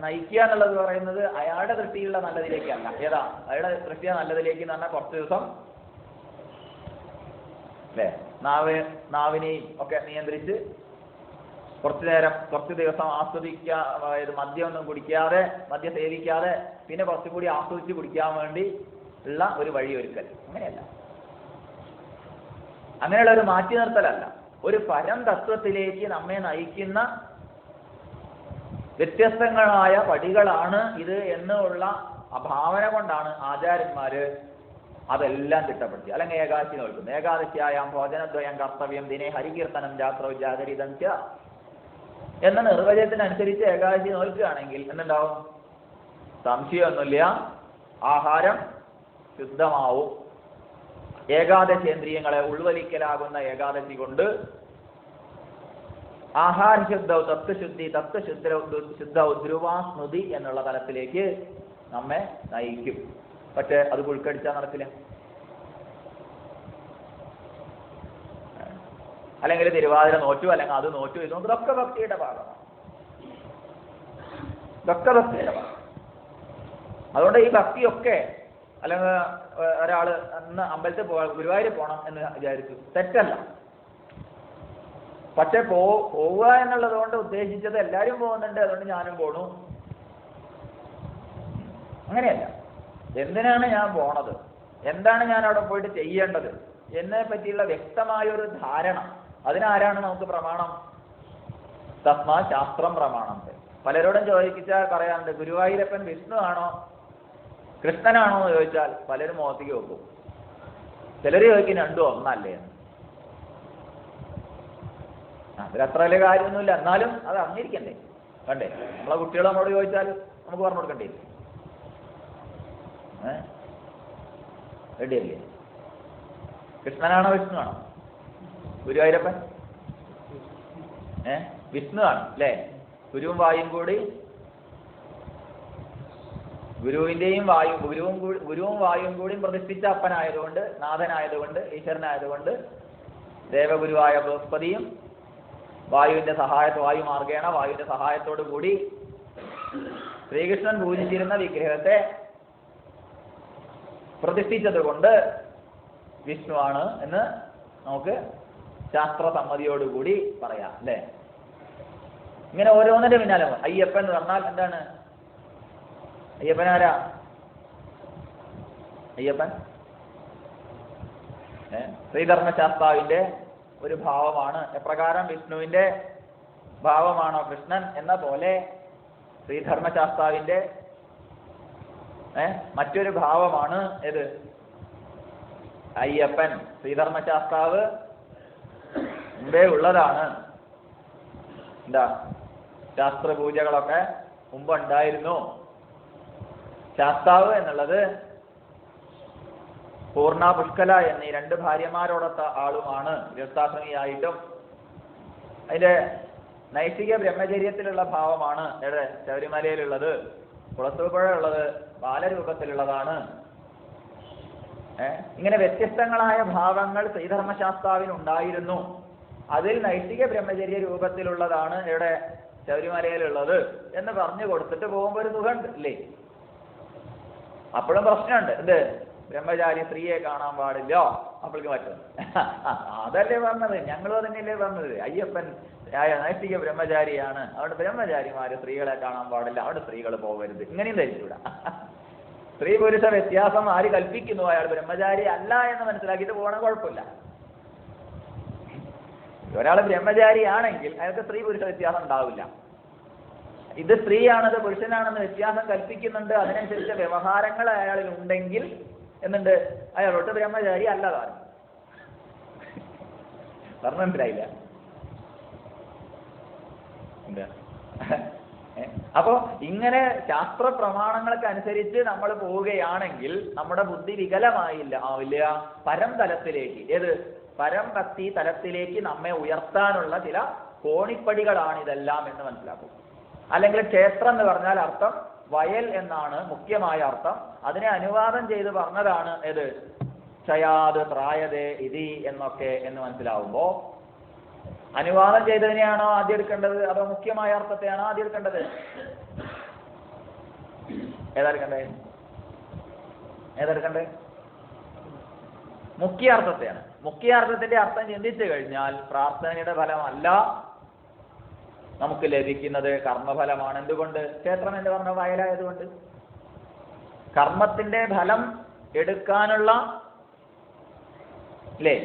നയിക്കുക എന്നുള്ളത് പറയുന്നത് അയാളുടെ ദൃഷ്ടിയുള്ള നല്ലതിലേക്കല്ല. ഏതാ അയാളുടെ ദൃഷ്ടിയ നല്ലതിലേക്ക് എന്ന് പറഞ്ഞാൽ കുറച്ച് ദിവസം അല്ലേ നാവിനെയും ഒക്കെ നിയന്ത്രിച്ച് കുറച്ചു ദിവസം ആസ്വദിക്കാൻ, മദ്യമൊന്നും കുടിക്കാതെ, മദ്യം സേവിക്കാതെ, പിന്നെ കുറച്ചും കൂടി ആസ്വദിച്ച് കുടിക്കാൻ വേണ്ടി ഉള്ള ഒരു വഴിയൊരുക്കൽ. അങ്ങനെയല്ല, അങ്ങനെയുള്ള ഒരു മാറ്റി നിർത്തലല്ല. ഒരു പരം തത്വത്തിലേക്ക് നമ്മെ നയിക്കുന്ന വ്യത്യസ്തങ്ങളായ പടികളാണ് ഇത് എന്നുള്ള ഭാവന കൊണ്ടാണ് ആചാര്യന്മാര് അതെല്ലാം ചിട്ടപ്പെടുത്തി. അല്ലെങ്കിൽ ഏകാദശി നോക്കുന്നു, ഏകാദശിയായാം ഭോജനദ്വയം കർത്തവ്യം ദിനേ ഹരികീർത്തനം ജാത്രോ ജാഗരിതം ച എന്ന നിർവചനത്തിനനുസരിച്ച് ഏകാദശി നോക്കുകയാണെങ്കിൽ എന്തുണ്ടാവും? സംശയമൊന്നുമില്ല, ആഹാരം ശുദ്ധമാവും. ഏകാദശേന്ദ്രിയങ്ങളെ ഉൾവലിക്കലാകുന്ന ഏകാദശി കൊണ്ട് ആഹാരശുദ്ധവും തത്വശുദ്ധി തത്വശുദ്ധവും ധ്രുവാസ്മൃതി എന്നുള്ള തലത്തിലേക്ക് നമ്മെ നയിക്കും. പക്ഷെ അത് ഉൾക്കടിച്ചാൽ നടക്കില്ല. അല്ലെങ്കിൽ തിരുവാതിര നോറ്റു, അല്ലെങ്കിൽ അത് നോറ്റു, ഇതൊക്കെ ഭക്തിയുടെ ഭാഗമാണ്. ഇതൊക്കെ ഭക്തിയുടെ ഭാഗം. അതുകൊണ്ട് ഈ ഭക്തിയൊക്കെ, അല്ലെങ്കിൽ ഒരാള് അന്ന് അമ്പലത്തിൽ ഗുരുവായൂർ പോകണം എന്ന് വിചാരിച്ചു, തെറ്റല്ല. പക്ഷെ പോവുക എന്നുള്ളത് കൊണ്ട് ഉദ്ദേശിച്ചത് എല്ലാവരും പോകുന്നുണ്ട് അതുകൊണ്ട് ഞാനും പോണു, അങ്ങനെയല്ല. എന്തിനാണ് ഞാൻ പോണത്, എന്താണ് ഞാൻ അവിടെ പോയിട്ട് ചെയ്യേണ്ടത് എന്നെ പറ്റിയുള്ള വ്യക്തമായൊരു ധാരണ, അതിനാരാണ് നമുക്ക് പ്രമാണം? തസ്മാ ശാസ്ത്രം പ്രമാണം. പലരോടും ചോദിച്ചാൽ പറയാറുണ്ട്, ഗുരുവായൂരപ്പൻ വിഷ്ണു ആണോ കൃഷ്ണനാണോ എന്ന് ചോദിച്ചാൽ പലരും മുഖത്തേക്ക് വെക്കും. ചിലർ ചോദിക്കും രണ്ടും ഒന്നല്ലേ എന്ന്. അതിലത്ര വലിയ കാര്യമൊന്നുമില്ല, എന്നാലും അത് അറിഞ്ഞിരിക്കണ്ടേ, കണ്ടേ? നമ്മളെ കുട്ടികൾ നമ്മളോട് ചോദിച്ചാൽ നമുക്ക് പറഞ്ഞു കൊടുക്കണ്ടേ? റെഡിയല്ലേ? കൃഷ്ണനാണോ വിഷ്ണു ആണോ ഗുരുവായൂരപ്പൻ? വിഷ്ണു ആണ് അല്ലേ? ഗുരുവും വായും കൂടി, ഗുരുവും വായും കൂടി പ്രതിഷ്ഠിച്ച അപ്പനായതുകൊണ്ട്, നാഥനായതുകൊണ്ട്, ഈശ്വരനായതുകൊണ്ട് ദേവഗുരുവായ ബൃഹസ്പതിയും വായുവിന്റെ വായുമാർഗേണ വായുവിന്റെ സഹായത്തോടു കൂടി ശ്രീകൃഷ്ണൻ പൂജിച്ചിരുന്ന വിഗ്രഹത്തെ പ്രതിഷ്ഠിച്ചത് കൊണ്ട് വിഷ്ണുവാണ് എന്ന് നമുക്ക് ശാസ്ത്രസമ്മതിയോടുകൂടി പറയാം അല്ലേ? ഇങ്ങനെ ഓരോന്നിന്റെ പിന്നാലെ അയ്യപ്പൻ എന്ന് പറഞ്ഞാൽ എന്താണ്? അയ്യപ്പൻ ആരാ? അയ്യപ്പൻ ശ്രീധർമ്മശാസ്താവിന്റെ ഒരു ഭാവമാണ്. എപ്രകാരം വിഷ്ണുവിന്റെ ഭാവമാണോ കൃഷ്ണൻ എന്ന പോലെ ശ്രീധർമ്മശാസ്താവിന്റെ മറ്റൊരു ഭാവമാണ് ഏത്? അയ്യപ്പൻ. ശ്രീധർമ്മശാസ്താവ് മുമ്പേ ഉള്ളതാണ്. എന്താ? ശാസ്ത്രപൂജകളൊക്കെ മുമ്പുണ്ടായിരുന്നു. ശാസ്താവ് എന്നുള്ളത് പൂർണ്ണ പുഷ്കല എന്നീ 2 ഭാര്യമാരോടൊത്ത ആളുമാണ്. ഗൃഹസ്ഥാശ്രമിയായിട്ടും അതിന്റെ നൈഷ്ഠിക ബ്രഹ്മചര്യത്തിലുള്ള ഭാവമാണ് ഇവിടെ ശബരിമലയിലുള്ളത്. കുളത്തൂപ്പുഴയുള്ളത് ബാലരൂപത്തിലുള്ളതാണ്. ഇങ്ങനെ വ്യത്യസ്തങ്ങളായ ഭാവങ്ങൾ ശ്രീധർമ്മശാസ്താവിനുണ്ടായിരുന്നു. അതിൽ നൈഷ്ഠിക ബ്രഹ്മചര്യ രൂപത്തിലുള്ളതാണ് ഇവിടെ ശബരിമലയിലുള്ളത് എന്ന് പറഞ്ഞു കൊടുത്തിട്ട് പോകുമ്പോൾ ഒരു സുഖമുണ്ട് ഇല്ലേ? അപ്പോഴും പ്രശ്നമുണ്ട്. എന്ത്? ബ്രഹ്മചാരി സ്ത്രീയെ കാണാൻ പാടില്ലോ, അപ്പോഴേക്ക് പറ്റും. അതല്ലേ പറഞ്ഞത്, ഞങ്ങളും തന്നെയല്ലേ പറഞ്ഞത്. അയ്യപ്പൻ നൈഷ്ഠിക ബ്രഹ്മചാരിയാണ്, അവിടെ ബ്രഹ്മചാരിമാര് സ്ത്രീകളെ കാണാൻ പാടില്ല, അവിടെ സ്ത്രീകൾ പോകരുത്, ഇങ്ങനെയും ധരിച്ചൂടാ. സ്ത്രീ പുരുഷ വ്യത്യാസം ആര് കൽപ്പിക്കുന്നു അയാൾ ബ്രഹ്മചാരി അല്ല എന്ന് മനസ്സിലാക്കിയിട്ട് പോകണ കുഴപ്പമില്ല. ഒരാൾ ബ്രഹ്മചാരി ആണെങ്കിൽ അയാൾക്ക് സ്ത്രീ പുരുഷ വ്യത്യാസം ഉണ്ടാവില്ല. ഇത് സ്ത്രീയാണത് പുരുഷനാണെന്ന് വ്യത്യാസം കൽപ്പിക്കുന്നുണ്ട്, അതിനനുസരിച്ച് വ്യവഹാരങ്ങൾ അയാളിൽ ഉണ്ടെങ്കിൽ എന്നുണ്ട് അയാളോട്ട് ബ്രഹ്മചാരി അല്ലതാണ്. പറഞ്ഞ മനസ്സിലായില്ല? അപ്പോ ഇങ്ങനെ ശാസ്ത്ര പ്രമാണങ്ങൾക്ക് അനുസരിച്ച് നമ്മൾ പോവുകയാണെങ്കിൽ നമ്മുടെ ബുദ്ധി ആവില്ല പരം തലത്തിലേക്ക്, ഏത് പരം ഭക്തി തലത്തിലേക്ക് നമ്മെ ഉയർത്താനുള്ള ചില കോണിപ്പടികളാണിതെല്ലാം എന്ന് മനസ്സിലാക്കും. അല്ലെങ്കിൽ ക്ഷേത്രം എന്ന് പറഞ്ഞാൽ അർത്ഥം വയൽ എന്നാണ് മുഖ്യമായ അർത്ഥം. അതിനെ അനുവാദം ചെയ്ത് പറഞ്ഞതാണ് ഏത് ക്ഷയാത് പ്രായതേ ഇതി എന്നൊക്കെ എന്ന് മനസ്സിലാവുമ്പോ അനുവാദം ചെയ്തതിനെയാണോ ആദ്യം എടുക്കേണ്ടത് അതോ മുഖ്യമായ അർത്ഥത്തെയാണോ ആദ്യം എടുക്കേണ്ടത്? ഏതെടുക്കണ്ടേ? മുഖ്യാർത്ഥത്തെയാണ്. മുഖ്യാർത്ഥത്തിന്റെ അർത്ഥം ചിന്തിച്ചു കഴിഞ്ഞാൽ പ്രാർത്ഥനയുടെ ഫലമല്ല നമുക്ക് ലഭിക്കുന്നത്, കർമ്മഫലമാണ്. എന്തുകൊണ്ട്? ക്ഷേത്രം എന്ന് പറഞ്ഞ വയലായതുകൊണ്ട്. കർമ്മത്തിന്റെ ഫലം എടുക്കാനുള്ള അല്ലേ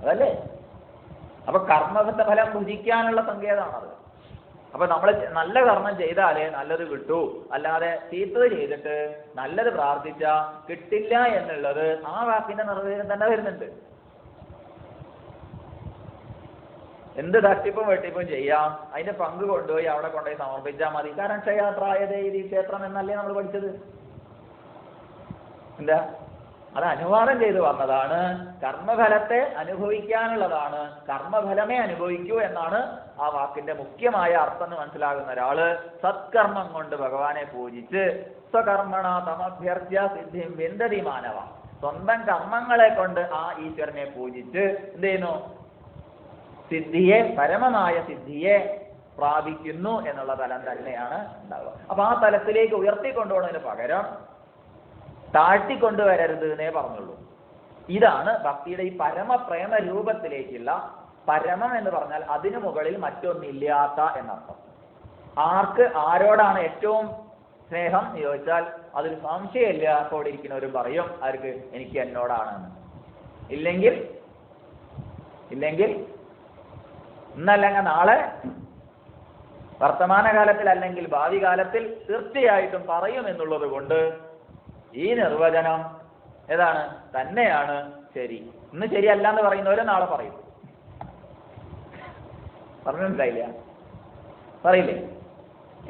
അതല്ലേ? അപ്പൊ കർമ്മത്തിന്റെ ഫലം ഭുജിക്കാനുള്ള സങ്കേതമാണത്. അപ്പൊ നമ്മൾ നല്ല കർമ്മം ചെയ്താലേ നല്ലത് കിട്ടൂ, അല്ലാതെ ചീത്തത് ചെയ്തിട്ട് നല്ലത് പ്രാർത്ഥിച്ച കിട്ടില്ല എന്നുള്ളത് ആ വാക്കിന്റെ നിർവചനം തന്നെ വരുന്നുണ്ട്. എന്ത് തട്ടിപ്പും വെട്ടിപ്പും ചെയ്യാം, അതിന്റെ പങ്ക് കൊണ്ടുപോയി അവിടെ കൊണ്ടുപോയി സമർപ്പിച്ചാൽ മതി. കാരണം ക്ഷയാത്രായതേ ഈ ക്ഷേത്രം എന്നല്ലേ നമ്മൾ പഠിച്ചത്. എന്താ? അത് അനുവാദം ചെയ്തു വന്നതാണ്, കർമ്മഫലത്തെ അനുഭവിക്കാനുള്ളതാണ്, കർമ്മഫലമേ അനുഭവിക്കൂ എന്നാണ് ആ വാക്കിന്റെ മുഖ്യമായ അർത്ഥം എന്ന് മനസ്സിലാകുന്ന ഒരാള് സത്കർമ്മം കൊണ്ട് ഭഗവാനെ പൂജിച്ച് സ്വകർമ്മണ തമഭ്യർച്ച്യ സിദ്ധിം വിന്ദതി മാനവ, സ്വന്തം കർമ്മങ്ങളെ കൊണ്ട് ആ ഈശ്വരനെ പൂജിച്ച് എന്ത് ചെയ്യുന്നു? സിദ്ധിയെ, പരമമായ സിദ്ധിയെ പ്രാപിക്കുന്നു എന്നുള്ള തലം തന്നെയാണ് ഉണ്ടാവുക. അപ്പൊ ആ തലത്തിലേക്ക് ഉയർത്തിക്കൊണ്ടുപോകുന്നതിന് പകരം താഴ്ത്തിക്കൊണ്ടുവരരുത് എന്നേ പറഞ്ഞുള്ളൂ. ഇതാണ് ഭക്തിയുടെ ഈ പരമപ്രേമ രൂപത്തിലേക്കുള്ള പരമം എന്ന് പറഞ്ഞാൽ അതിനു മുകളിൽ മറ്റൊന്നില്ലാത്ത എന്നർത്ഥം. ആർക്ക് ആരോടാണ് ഏറ്റവും സ്നേഹം എന്ന് ചോദിച്ചാൽ അതൊരു സംശയമില്ല, അവിടെ ഇരിക്കുന്നവരും പറയും ആർക്ക്? എനിക്ക് എന്നോടാണെന്ന്. ഇല്ലെങ്കിൽ ഇന്നല്ലെങ്കിൽ നാളെ, വർത്തമാനകാലത്തിൽ അല്ലെങ്കിൽ ഭാവി കാലത്തിൽ തീർച്ചയായിട്ടും പറയും എന്നുള്ളത് കൊണ്ട് ഈ നിർവചനം ഏതാണ്? തന്നെയാണ് ശരി. ഇന്ന് ശരിയല്ല എന്ന് പറയുന്നവരെ നാളെ പറയും. പറഞ്ഞു മനസ്സിലായില്ല? പറയില്ലേ?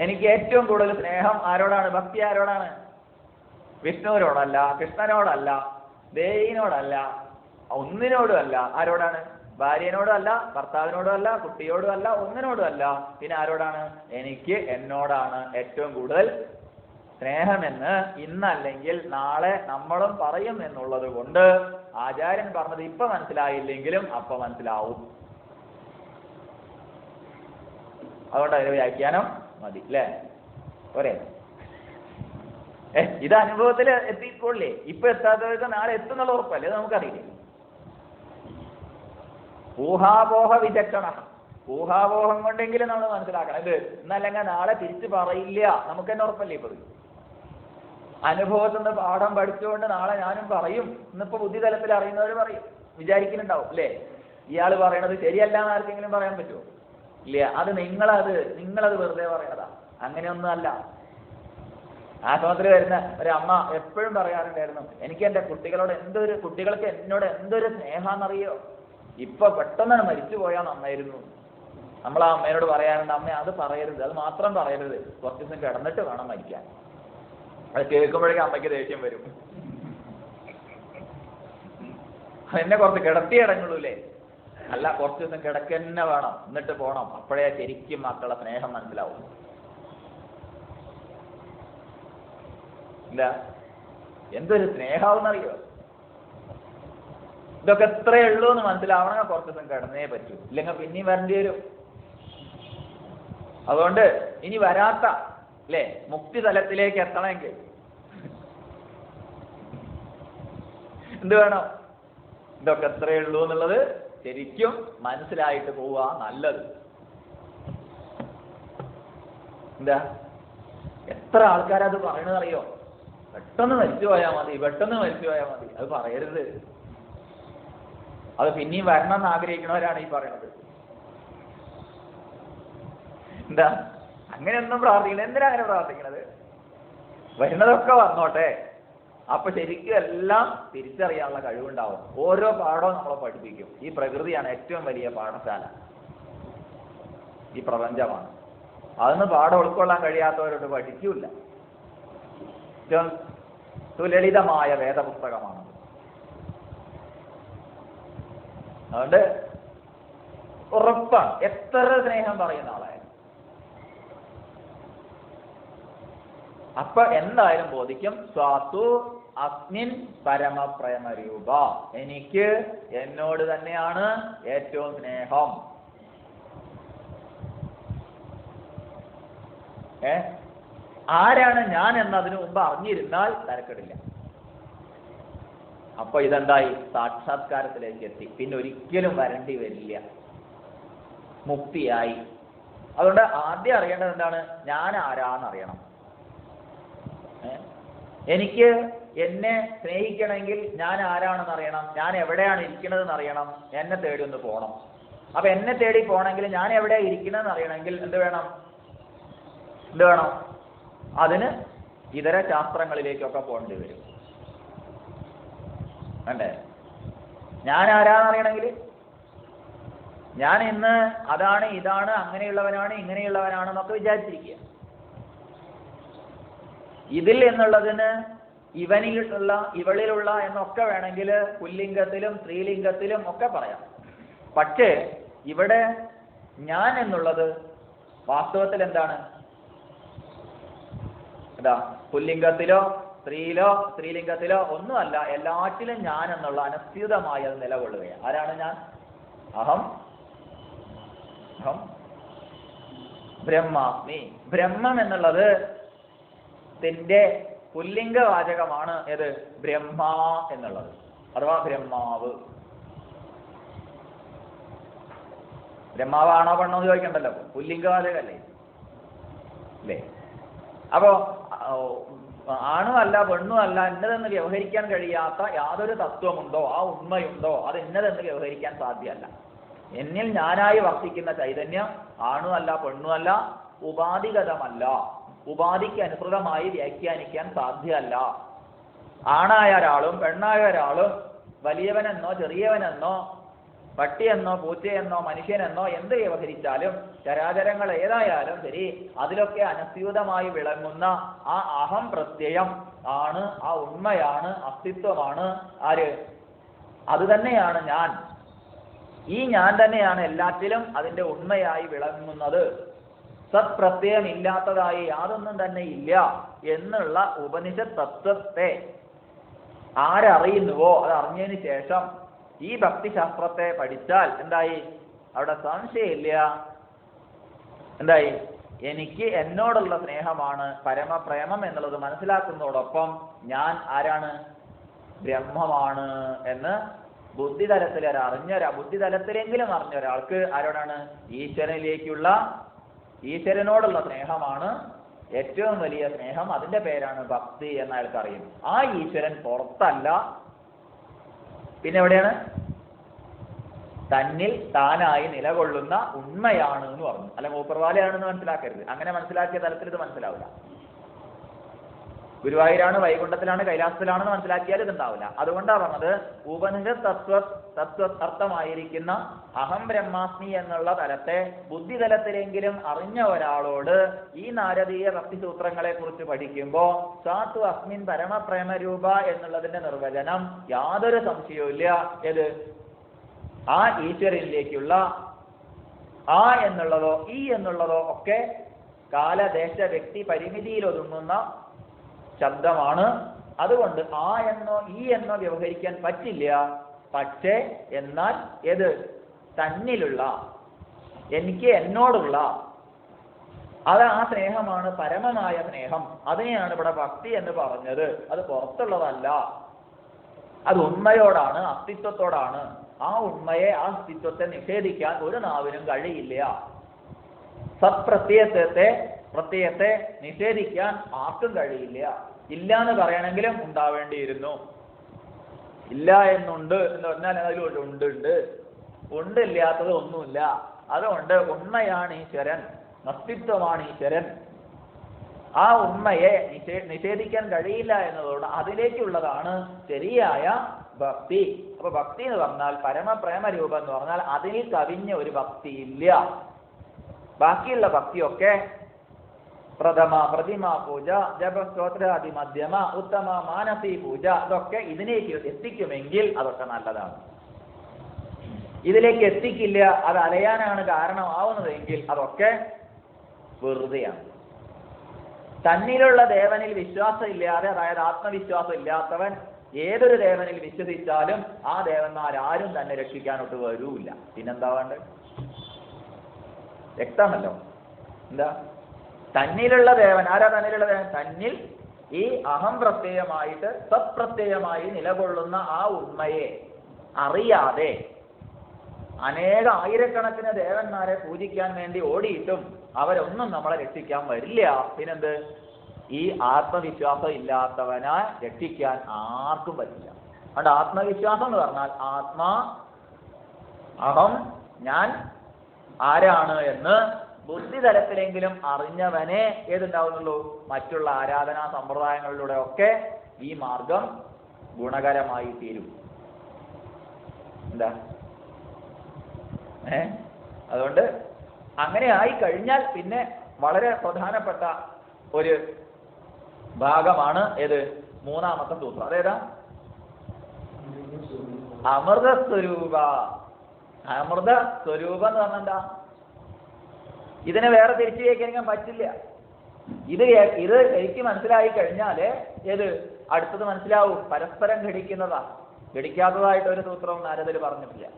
എനിക്ക് ഏറ്റവും കൂടുതൽ സ്നേഹം ആരോടാണ്? ഭക്തി ആരോടാണ്? വിഷ്ണുവിനോടല്ല, കൃഷ്ണനോടല്ല, ദേവിനോടല്ല, ഒന്നിനോടും അല്ല. ആരോടാണ്? ഭാര്യനോടും അല്ല, ഭർത്താവിനോടും അല്ല, കുട്ടിയോടും അല്ല, ഒന്നിനോടും അല്ല. പിന്നെ ആരോടാണ്? എനിക്ക് എന്നോടാണ് ഏറ്റവും കൂടുതൽ സ്നേഹമെന്ന് ഇന്നല്ലെങ്കിൽ നാളെ നമ്മളും പറയും എന്നുള്ളത് കൊണ്ട് ആചാര്യൻ പറഞ്ഞത് ഇപ്പൊ മനസ്സിലായില്ലെങ്കിലും അപ്പൊ മനസ്സിലാവും. അതുകൊണ്ട് അതിന് വ്യാഖ്യാനം മതി അല്ലേ? ഒരേ ഇത് അനുഭവത്തിൽ എത്തിക്കൊള്ളേ. ഇപ്പൊ എത്താത്തവർക്ക് നാളെ എത്തുന്നുള്ള ഉറപ്പല്ലേ? അത് നമുക്കറിയില്ലേ. ഊഹാപോഹ വിചക്ഷണ, ഊഹാപോഹം കൊണ്ടെങ്കിലും നമ്മൾ മനസ്സിലാക്കണം. ഇത് ഇന്നല്ലെങ്കിൽ നാളെ തിരിച്ചു പറയില്ല, നമുക്ക് തന്നെ ഉറപ്പല്ലേ? ഇപ്പൊ അനുഭവത്തിൽ നിന്ന് പാഠം പഠിച്ചുകൊണ്ട് നാളെ ഞാനും പറയും ഇന്നിപ്പോ ബുദ്ധിതലത്തിൽ അറിയുന്നവർ പറയും, വിചാരിക്കുന്നുണ്ടാവും അല്ലേ? ഇയാൾ പറയണത് ശരിയല്ല എന്ന് ആർക്കെങ്കിലും പറയാൻ പറ്റുമോ? ഇല്ല. അത് നിങ്ങളത് വെറുതെ പറയണതാ, അങ്ങനെയൊന്നും അല്ല. ആശ്രമത്തിൽ വരുന്ന ഒരു അമ്മ എപ്പോഴും പറയാറുണ്ടായിരുന്നു, എനിക്ക് എൻ്റെ കുട്ടികൾക്ക് എന്നോട് എന്തൊരു സ്നേഹാന്നറിയോ, ഇപ്പൊ പെട്ടെന്ന് മരിച്ചു പോയാൽ നന്നായിരുന്നു. നമ്മൾ ആ അമ്മയോട് പറയാറുണ്ട്, അമ്മ അത് പറയരുത്, അത് മാത്രം പറയരുത്, കുറച്ച് ദിവസം കിടന്നിട്ട് വേണം മരിക്കാൻ. അത് കേൾക്കുമ്പോഴേക്കും അമ്മയ്ക്ക് ദേഷ്യം വരും. എന്നെ കുറച്ച് കിടത്തി അടങ്ങുള്ളൂല്ലേ? അല്ല, കുറച്ച് ദിവസം കിടക്കന്നെ വേണം, എന്നിട്ട് പോണം, അപ്പോഴേ ശരിക്കും മക്കളെ സ്നേഹം മനസ്സിലാവും. ഇല്ല, എന്തൊരു സ്നേഹാവെന്നറിയോ? ഇതൊക്കെ എത്രയേ ഉള്ളൂ എന്ന് മനസ്സിലാവണമെങ്കിൽ കുറച്ച് ദിവസം കിടന്നേ പറ്റൂ, ഇല്ലെങ്കിൽ പിന്നെയും വരേണ്ടി വരും. അതുകൊണ്ട് ഇനി വരാത്ത അല്ലേ മുക്തി തലത്തിലേക്ക് എത്തണമെങ്കിൽ എന്ത് വേണം? ഇതൊക്കെ എത്രയേ ഉള്ളൂ എന്നുള്ളത് ശരിക്കും മനസ്സിലായിട്ട് പോവുക നല്ലത്. എന്താ എത്ര ആൾക്കാരത് പറയണതറിയോ? പെട്ടെന്ന് മരിച്ചു പോയാൽ മതി, പെട്ടെന്ന് മരിച്ചു പോയാൽ മതി, അത് പറയരുത്. അത് പിന്നെയും വരണം എന്ന് ആഗ്രഹിക്കുന്നവരാണ് ഈ പറയുന്നത്. എന്താ അങ്ങനെയൊന്നും പ്രാർത്ഥിക്കുന്നത്? എന്തിനാ അങ്ങനെ പ്രാർത്ഥിക്കണത്? വരുന്നതൊക്കെ വന്നോട്ടെ. അപ്പൊ ശരിക്കും എല്ലാം തിരിച്ചറിയാനുള്ള കഴിവുണ്ടാവും. ഓരോ പാഠവും നമ്മളെ പഠിപ്പിക്കും. ഈ പ്രകൃതിയാണ് ഏറ്റവും വലിയ പാഠശാല, ഈ പ്രപഞ്ചമാണ്. അതൊന്ന് പാഠം ഉൾക്കൊള്ളാൻ കഴിയാത്തവരോട് പഠിക്കൂല. സുലളിതമായ വേദപുസ്തകമാണ്. അതുകൊണ്ട് ഉറപ്പാണ് എത്ര സ്നേഹം പറയുന്ന ആളായാലും. അപ്പൊ എന്തായാലും ബോധിക്കും, സ്വാതു അസ്മിൻ പരമപ്രേമരൂപ, എനിക്ക് എന്നോട് തന്നെയാണ് ഏറ്റവും സ്നേഹം. ആരാണ് ഞാൻ എന്നതിനു മുമ്പ് അറിഞ്ഞിരുന്നാൽ തരക്കെടില്ല. അപ്പൊ ഇതെന്തായി? സാക്ഷാത്കാരത്തിലേക്ക് എത്തി. പിന്നെ ഒരിക്കലും വരേണ്ടി വരില്ല, മുക്തിയായി. അതുകൊണ്ട് ആദ്യം അറിയേണ്ടത് എന്താണ്? ഞാൻ ആരാന്നറിയണം. എനിക്ക് എന്നെ സ്നേഹിക്കണമെങ്കിൽ ഞാൻ ആരാണെന്ന് അറിയണം, ഞാൻ എവിടെയാണ് ഇരിക്കണതെന്ന് അറിയണം, എന്നെ തേടി ഒന്ന് പോകണം. അപ്പൊ എന്നെ തേടി പോകണമെങ്കിൽ ഞാൻ എവിടെയാണ് ഇരിക്കണമെന്ന് അറിയണമെങ്കിൽ എന്ത് വേണം? അതിന് ഇതര ശാസ്ത്രങ്ങളിലേക്കൊക്കെ പോകേണ്ടി വരും. വേണ്ടേ? ഞാൻ ആരാന്നറിയണമെങ്കിൽ ഞാൻ ഇന്ന് അതാണ് ഇതാണ് അങ്ങനെയുള്ളവനാണ് ഇങ്ങനെയുള്ളവനാണെന്നൊക്കെ വിചാരിച്ചിരിക്കുക. ഇതിൽ എന്നുള്ളതിന് ഇവനിലുള്ള ഇവളിലുള്ള എന്നൊക്കെ വേണമെങ്കിൽ പുല്ലിംഗത്തിലും സ്ത്രീലിംഗത്തിലും ഒക്കെ പറയാം. പക്ഷേ ഇവിടെ ഞാൻ എന്നുള്ളത് വാസ്തവത്തിൽ എന്താണ്? പുല്ലിംഗത്തിലോ സ്ത്രീലിംഗത്തിലോ ഒന്നുമല്ല, എല്ലാറ്റിലും ഞാൻ എന്നുള്ള അനസ്യൂതമായി അത് നിലകൊള്ളുകയാണ്. ആരാണ് ഞാൻ? അഹം ബ്രഹ്മാസ്മി. ബ്രഹ്മം എന്നുള്ളത് ത്തിന്റെ പുല്ലിംഗവാചകമാണ്. ഏത്? ബ്രഹ്മ എന്നുള്ളത്, അഥവാ ബ്രഹ്മാവ്. ബ്രഹ്മാവാണോ പെണ്ണോ എന്ന് ചോദിക്കണ്ടല്ലോ, പുല്ലിംഗവാചകല്ലേ അല്ലേ? അപ്പോ ആണും അല്ല പെണ്ണും അല്ല, ഇന്നതെന്ന് വ്യവഹരിക്കാൻ കഴിയാത്ത യാതൊരു തത്വമുണ്ടോ, ആ ഉണ്മയുണ്ടോ, അത് ഇന്നതെന്ന് വ്യവഹരിക്കാൻ സാധ്യമല്ല. എന്നിൽ ഞാനായി വർത്തിക്കുന്ന ചൈതന്യം ആണുമല്ല പെണ്ണുമല്ല, ഉപാധിഗതമല്ല, ഉപാധിക്ക് അനുസൃതമായി വ്യാഖ്യാനിക്കാൻ സാധ്യമല്ല. ആണായ ഒരാളും പെണ്ണായ ഒരാളും വലിയവനെന്നോ ചെറിയവനെന്നോ പട്ടിയെന്നോ പൂച്ചയെന്നോ മനുഷ്യനെന്നോ എന്ത് വ്യവഹരിച്ചാലും ചരാചരങ്ങൾ ഏതായാലും ശരി, അതിലൊക്കെ അനസ്യൂതമായി വിളങ്ങുന്ന ആ അഹം പ്രത്യയം ആണ്, ആ ഉണ്മയാണ്, അസ്തിത്വമാണ്. ആര്? അത് തന്നെയാണ് ഞാൻ. ഈ ഞാൻ തന്നെയാണ് എല്ലാറ്റിലും അതിൻ്റെ ഉണ്മയായി വിളങ്ങുന്നത്. സത്പ്രത്യയം ഇല്ലാത്തതായി യാതൊന്നും തന്നെ ഇല്ല എന്നുള്ള ഉപനിഷത്ത് തത്വത്തെ ആരറിയുന്നുവോ, അത് അറിഞ്ഞതിന് ശേഷം ഈ ഭക്തിശാസ്ത്രത്തെ പഠിച്ചാൽ എന്തായി? അവിടെ സംശയമില്ല. എന്തായി? എനിക്ക് എന്നോടുള്ള സ്നേഹമാണ് പരമപ്രേമം എന്നുള്ളത് മനസ്സിലാക്കുന്നതോടൊപ്പം ഞാൻ ആരാണ്? ബ്രഹ്മമാണ് എന്ന് ബുദ്ധിതലത്തിലെങ്കിലും അറിഞ്ഞ ഒരാൾക്ക് ആരോടാണ്? ഈശ്വരനോടുള്ള സ്നേഹമാണ് ഏറ്റവും വലിയ സ്നേഹം. അതിന്റെ പേരാണ് ഭക്തി എന്ന് അയാൾക്ക് അറിയും. ആ ഈശ്വരൻ പുറത്തല്ല, പിന്നെ എവിടെയാണ്? തന്നിൽ താനായി നിലകൊള്ളുന്ന ഉണ്മയാണ് എന്ന് പറഞ്ഞു. അല്ല മൂപ്പർവാലയാണെന്ന് മനസ്സിലാക്കരുത്. അങ്ങനെ മനസ്സിലാക്കിയ തലത്തിൽ ഇത് മനസ്സിലാവില്ല. ഗുരുവായൂരാണ്, വൈകുണ്ഠത്തിലാണ്, കൈലാസത്തിലാണെന്ന് മനസ്സിലാക്കിയാൽ ഇതുണ്ടാവില്ല. അതുകൊണ്ടാണ് പറഞ്ഞത് ഉപനിഷത്ത് അർത്ഥമായിരിക്കുന്ന അഹം ബ്രഹ്മാസ്മി എന്നുള്ള തലത്തെ ബുദ്ധിതലത്തിലെങ്കിലും അറിഞ്ഞ ഒരാളോട് ഈ നാരദീയ ഭക്തിസൂത്രങ്ങളെ കുറിച്ച് പഠിക്കുമ്പോൾ സാത്വ അസ്മിൻ പരമപ്രേമരൂപ എന്നുള്ളതിന്റെ നിർവചനം യാതൊരു സംശയവുമില്ല. ഏത്? ആ ഈശ്വരനിലേക്കുള്ള ആ എന്നുള്ളതോ ഈ എന്നുള്ളതോ ഒക്കെ കാലദേശ വ്യക്തി പരിമിതിയിൽ ഒതുങ്ങുന്ന ശബ്ദമാണ്. അതുകൊണ്ട് ആ എന്നോ ഈ എന്നോ വ്യവഹരിക്കാൻ പറ്റില്ല. പക്ഷേ എന്നാൽ ഏത്? തന്നിലുള്ള, എനിക്ക് എന്നോടുള്ള അത് ആ സ്നേഹമാണ് പരമമായ സ്നേഹം. അതിനെയാണ് ഇവിടെ ഭക്തി എന്ന് പറഞ്ഞത്. അത് പുറത്തുള്ളതല്ല, അത് ഉണ്മയോടാണ്, അസ്തിത്വത്തോടാണ്. ആ ഉണ്മയെ, ആ അസ്തിത്വത്തെ നിഷേധിക്കാൻ ഒരു നാവിനും കഴിയില്ല. സത്പ്രത്യയത്തെ നിഷേധിക്കാൻ ആർക്കും കഴിയില്ല. ഇല്ല എന്ന് പറയണമെങ്കിലും ഉണ്ടാവേണ്ടിയിരുന്നു. ഇല്ല എന്നുണ്ട് എന്ന് പറഞ്ഞാൽ അതിൽ ഉണ്ട്. ഉണ്ടില്ലാത്തത് ഒന്നുമില്ല. അതുകൊണ്ട് ഉണ്മയാണ് ഈശ്വരൻ, അസ്തിത്വമാണ് ഈശ്വരൻ. ആ ഉണ്മയെ നിഷേധിക്കാൻ കഴിയില്ല എന്നതുകൊണ്ട് അതിലേക്കുള്ളതാണ് ശരിയായ ഭക്തി. അപ്പൊ ഭക്തി എന്ന് പറഞ്ഞാൽ പരമപ്രേമ രൂപം എന്ന് പറഞ്ഞാൽ അതിൽ കവിഞ്ഞ ഒരു ഭക്തി ഇല്ല. ബാക്കിയുള്ള ഭക്തിയൊക്കെ പ്രഥമ പ്രതിമ പൂജ, ജപസ്തോത്രാദി മധ്യമ, ഉത്തമ മാനസി പൂജ, ഇതൊക്കെ ഇതിലേക്ക് എത്തിക്കുമെങ്കിൽ അതൊക്കെ നല്ലതാണ്. ഇതിലേക്ക് എത്തിക്കില്ല, അത് അലയാനാണ് കാരണമാവുന്നതെങ്കിൽ അതൊക്കെ വെറുതെയാണ്. തന്നിലുള്ള ദേവനിൽ വിശ്വാസം ഇല്ലാതെ, അതായത് ആത്മവിശ്വാസം ഇല്ലാത്തവൻ ഏതൊരു ദേവനിൽ വിശ്വസിച്ചാലും ആ ദേവന്മാരാരും തന്നെ രക്ഷിക്കാനൊട്ട് വരൂല്ല. പിന്നെന്താ വേണ്ടത്? വ്യക്തമല്ലോ. എന്താ തന്നിലുള്ള ദേവൻ? ആരാ തന്നിലുള്ള ദേവൻ? തന്നിൽ ഈ അഹം പ്രത്യയമായിട്ട് സത്പ്രത്യയമായി നിലകൊള്ളുന്ന ആ ഉണ്മയെ അറിയാതെ അനേക ആയിരക്കണക്കിന് ദേവന്മാരെ പൂജിക്കാൻ വേണ്ടി ഓടിയിട്ടും അവരൊന്നും നമ്മളെ രക്ഷിക്കാൻ വരില്ല. പിന്നെന്ത്? ഈ ആത്മവിശ്വാസം ഇല്ലാത്തവനെ രക്ഷിക്കാൻ ആർക്കും പറ്റില്ല. അതുകൊണ്ട് ആത്മവിശ്വാസം എന്ന് പറഞ്ഞാൽ ആത്മാ അഹം, ഞാൻ ആരാണ് എന്ന് ബുദ്ധിതലത്തിലെങ്കിലും അറിഞ്ഞവനെ ഏതുണ്ടാവുന്നുള്ളൂ. മറ്റുള്ള ആരാധനാ സമ്പ്രദായങ്ങളിലൂടെ ഒക്കെ ഈ മാർഗം ഗുണകരമായി തീരും. എന്താ അതുകൊണ്ട് അങ്ങനെ ആയി കഴിഞ്ഞാൽ പിന്നെ വളരെ പ്രധാനപ്പെട്ട ഒരു ഭാഗമാണ് ഏത്? മൂന്നാമത്തെ സൂത്രം. അതേതാ? അമൃത സ്വരൂപ. അമൃത സ്വരൂപം എന്ന് പറഞ്ഞാൽ എന്താ? ഇതിനെ വേറെ തിരിച്ചു വയ്ക്കാൻ പറ്റില്ല. ഇത് ശരിക്കും മനസ്സിലായി കഴിഞ്ഞാല് ഏത് അടുത്തത് മനസ്സിലാവും. പരസ്പരം ഘടിക്കുന്നതാ. ഘടിക്കാത്തതായിട്ട് ഒരു സൂത്രവും നാരദര് പറഞ്ഞിട്ടില്ല.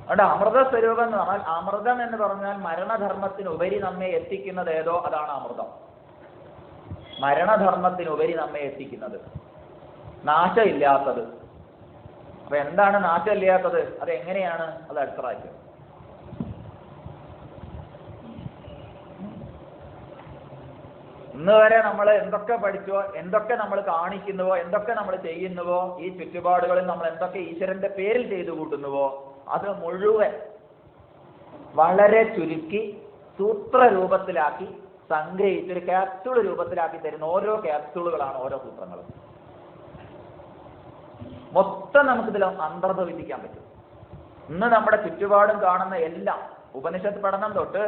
അതുകൊണ്ട് അമൃത സ്വരൂപം എന്ന് പറഞ്ഞാൽ, അമൃതം എന്ന് പറഞ്ഞാൽ മരണധർമ്മത്തിനുപരി നമ്മെ എത്തിക്കുന്നത് ഏതോ അതാണ് അമൃതം. മരണധർമ്മത്തിനുപരി നമ്മെ എത്തിക്കുന്നത്, നാശമില്ലാത്തത്. അപ്പൊ എന്താണ് നാശമില്ലാത്തത്? അത് എങ്ങനെയാണ്? അത് അടുത്ത പ്രാവശ്യം. ഇന്ന് വരെ നമ്മൾ എന്തൊക്കെ പഠിച്ചോ, എന്തൊക്കെ നമ്മൾ കാണിക്കുന്നുവോ, എന്തൊക്കെ നമ്മൾ ചെയ്യുന്നുവോ, ഈ ചുറ്റുപാടുകളിൽ നമ്മൾ എന്തൊക്കെ ഈശ്വരന്റെ പേരിൽ ചെയ്തു കൂട്ടുന്നുവോ, അത് മുഴുവൻ വളരെ ചുരുക്കി സൂത്ര രൂപത്തിലാക്കി സംഗ്രഹിച്ച് ഒരു ക്യാപ്സ്യൂൾ രൂപത്തിലാക്കി തരുന്ന ഓരോ ക്യാപ്സ്യൂളുകളാണ് ഓരോ സൂത്രങ്ങളും. മൊത്തം നമുക്കിതിൽ അന്തർഭവിപ്പിക്കാൻ പറ്റും. ഇന്ന് നമ്മുടെ ചുറ്റുപാടും കാണുന്ന എല്ലാം ഉപനിഷത്ത് പഠനം തൊട്ട്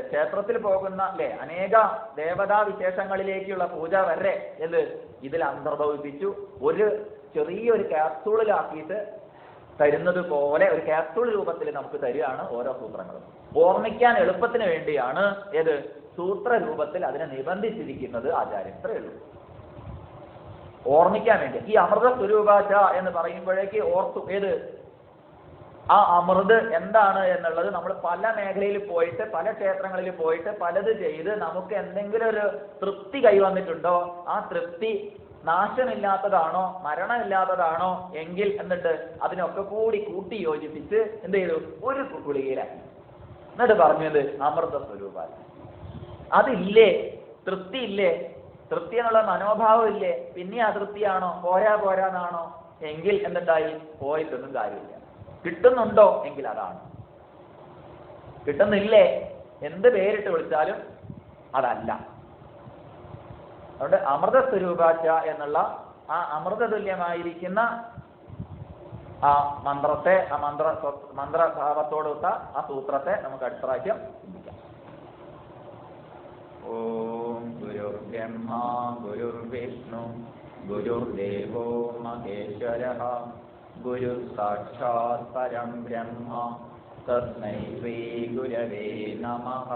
ക്ഷേത്രത്തിൽ പോകുന്ന അനേക ദേവതാ വിശേഷങ്ങളിലേക്കുള്ള പൂജ വരെ ഇതിൽ അന്തർഭവിപ്പിച്ചു ഒരു ചെറിയൊരു ക്യാപ്സൂളിലാക്കിയിട്ട് തരുന്നത് പോലെ ഒരു ക്യാപ്സൂൾ രൂപത്തിൽ നമുക്ക് തരികയാണ് ഓരോ സൂത്രങ്ങളും. ഓർമ്മിക്കാൻ എളുപ്പത്തിന് വേണ്ടിയാണ് സൂത്ര രൂപത്തിൽ അതിനെ നിബന്ധിച്ചിരിക്കുന്നത് ആചാര്യൻ. ഇത്രയേ ഉള്ളൂ, ഓർമ്മിക്കാൻ വേണ്ടി. ഈ അമൃത സ്വരൂപാച എന്ന് പറയുമ്പോഴേക്ക് ഓർത്തു ആ അമൃത് എന്താണ് എന്നുള്ളത് നമ്മൾ പല മേഖലയിൽ പോയിട്ട്, പല ക്ഷേത്രങ്ങളിൽ പോയിട്ട് പലത് ചെയ്ത് നമുക്ക് എന്തെങ്കിലും ഒരു തൃപ്തി കൈവന്നിട്ടുണ്ടോ? ആ തൃപ്തി നാശമില്ലാത്തതാണോ, മരണമില്ലാത്തതാണോ എങ്കിൽ എന്നിട്ട് അതിനൊക്കെ കൂടി കൂട്ടി യോജിപ്പിച്ച് എന്ത് ചെയ്തു? ഒരു ഗുളികയിലാക്കി. എന്നിട്ട് പറഞ്ഞത് അമൃത സ്വരൂപാച. അതില്ലേ, തൃപ്തി ഇല്ലേ, തൃപ്തി എന്നുള്ള മനോഭാവം ഇല്ലേ, പിന്നെ അതൃപ്തിയാണോ, പോരാന്നാണോ എങ്കിൽ എന്തുണ്ടായി? പോയിട്ടൊന്നും കാര്യമില്ല. കിട്ടുന്നുണ്ടോ എങ്കിൽ അതാണ്. കിട്ടുന്നില്ലേ, എന്ത് പേരിട്ട് വിളിച്ചാലും അതല്ല. അതുകൊണ്ട് അമൃത സ്വരൂപാച എന്നുള്ള ആ അമൃതതുല്യമായിരിക്കുന്ന ആ മന്ത്രത്തെ, ആ മന്ത്രഭാവത്തോടൊത്ത ആ സൂത്രത്തെ നമുക്ക് അടുത്ത പ്രാവശ്യം ചിന്തിക്കാം. ഓം ഗുരുർബ്രഹ്മ ഗുരുർവിഷ്ണു ഗുരുർദേവോ മഹേശ്വരഃ ഗുരു സാക്ഷാത് പരം ബ്രഹ്മ തസ്മൈ ശ്രീ ഗുരവേ നമഃ.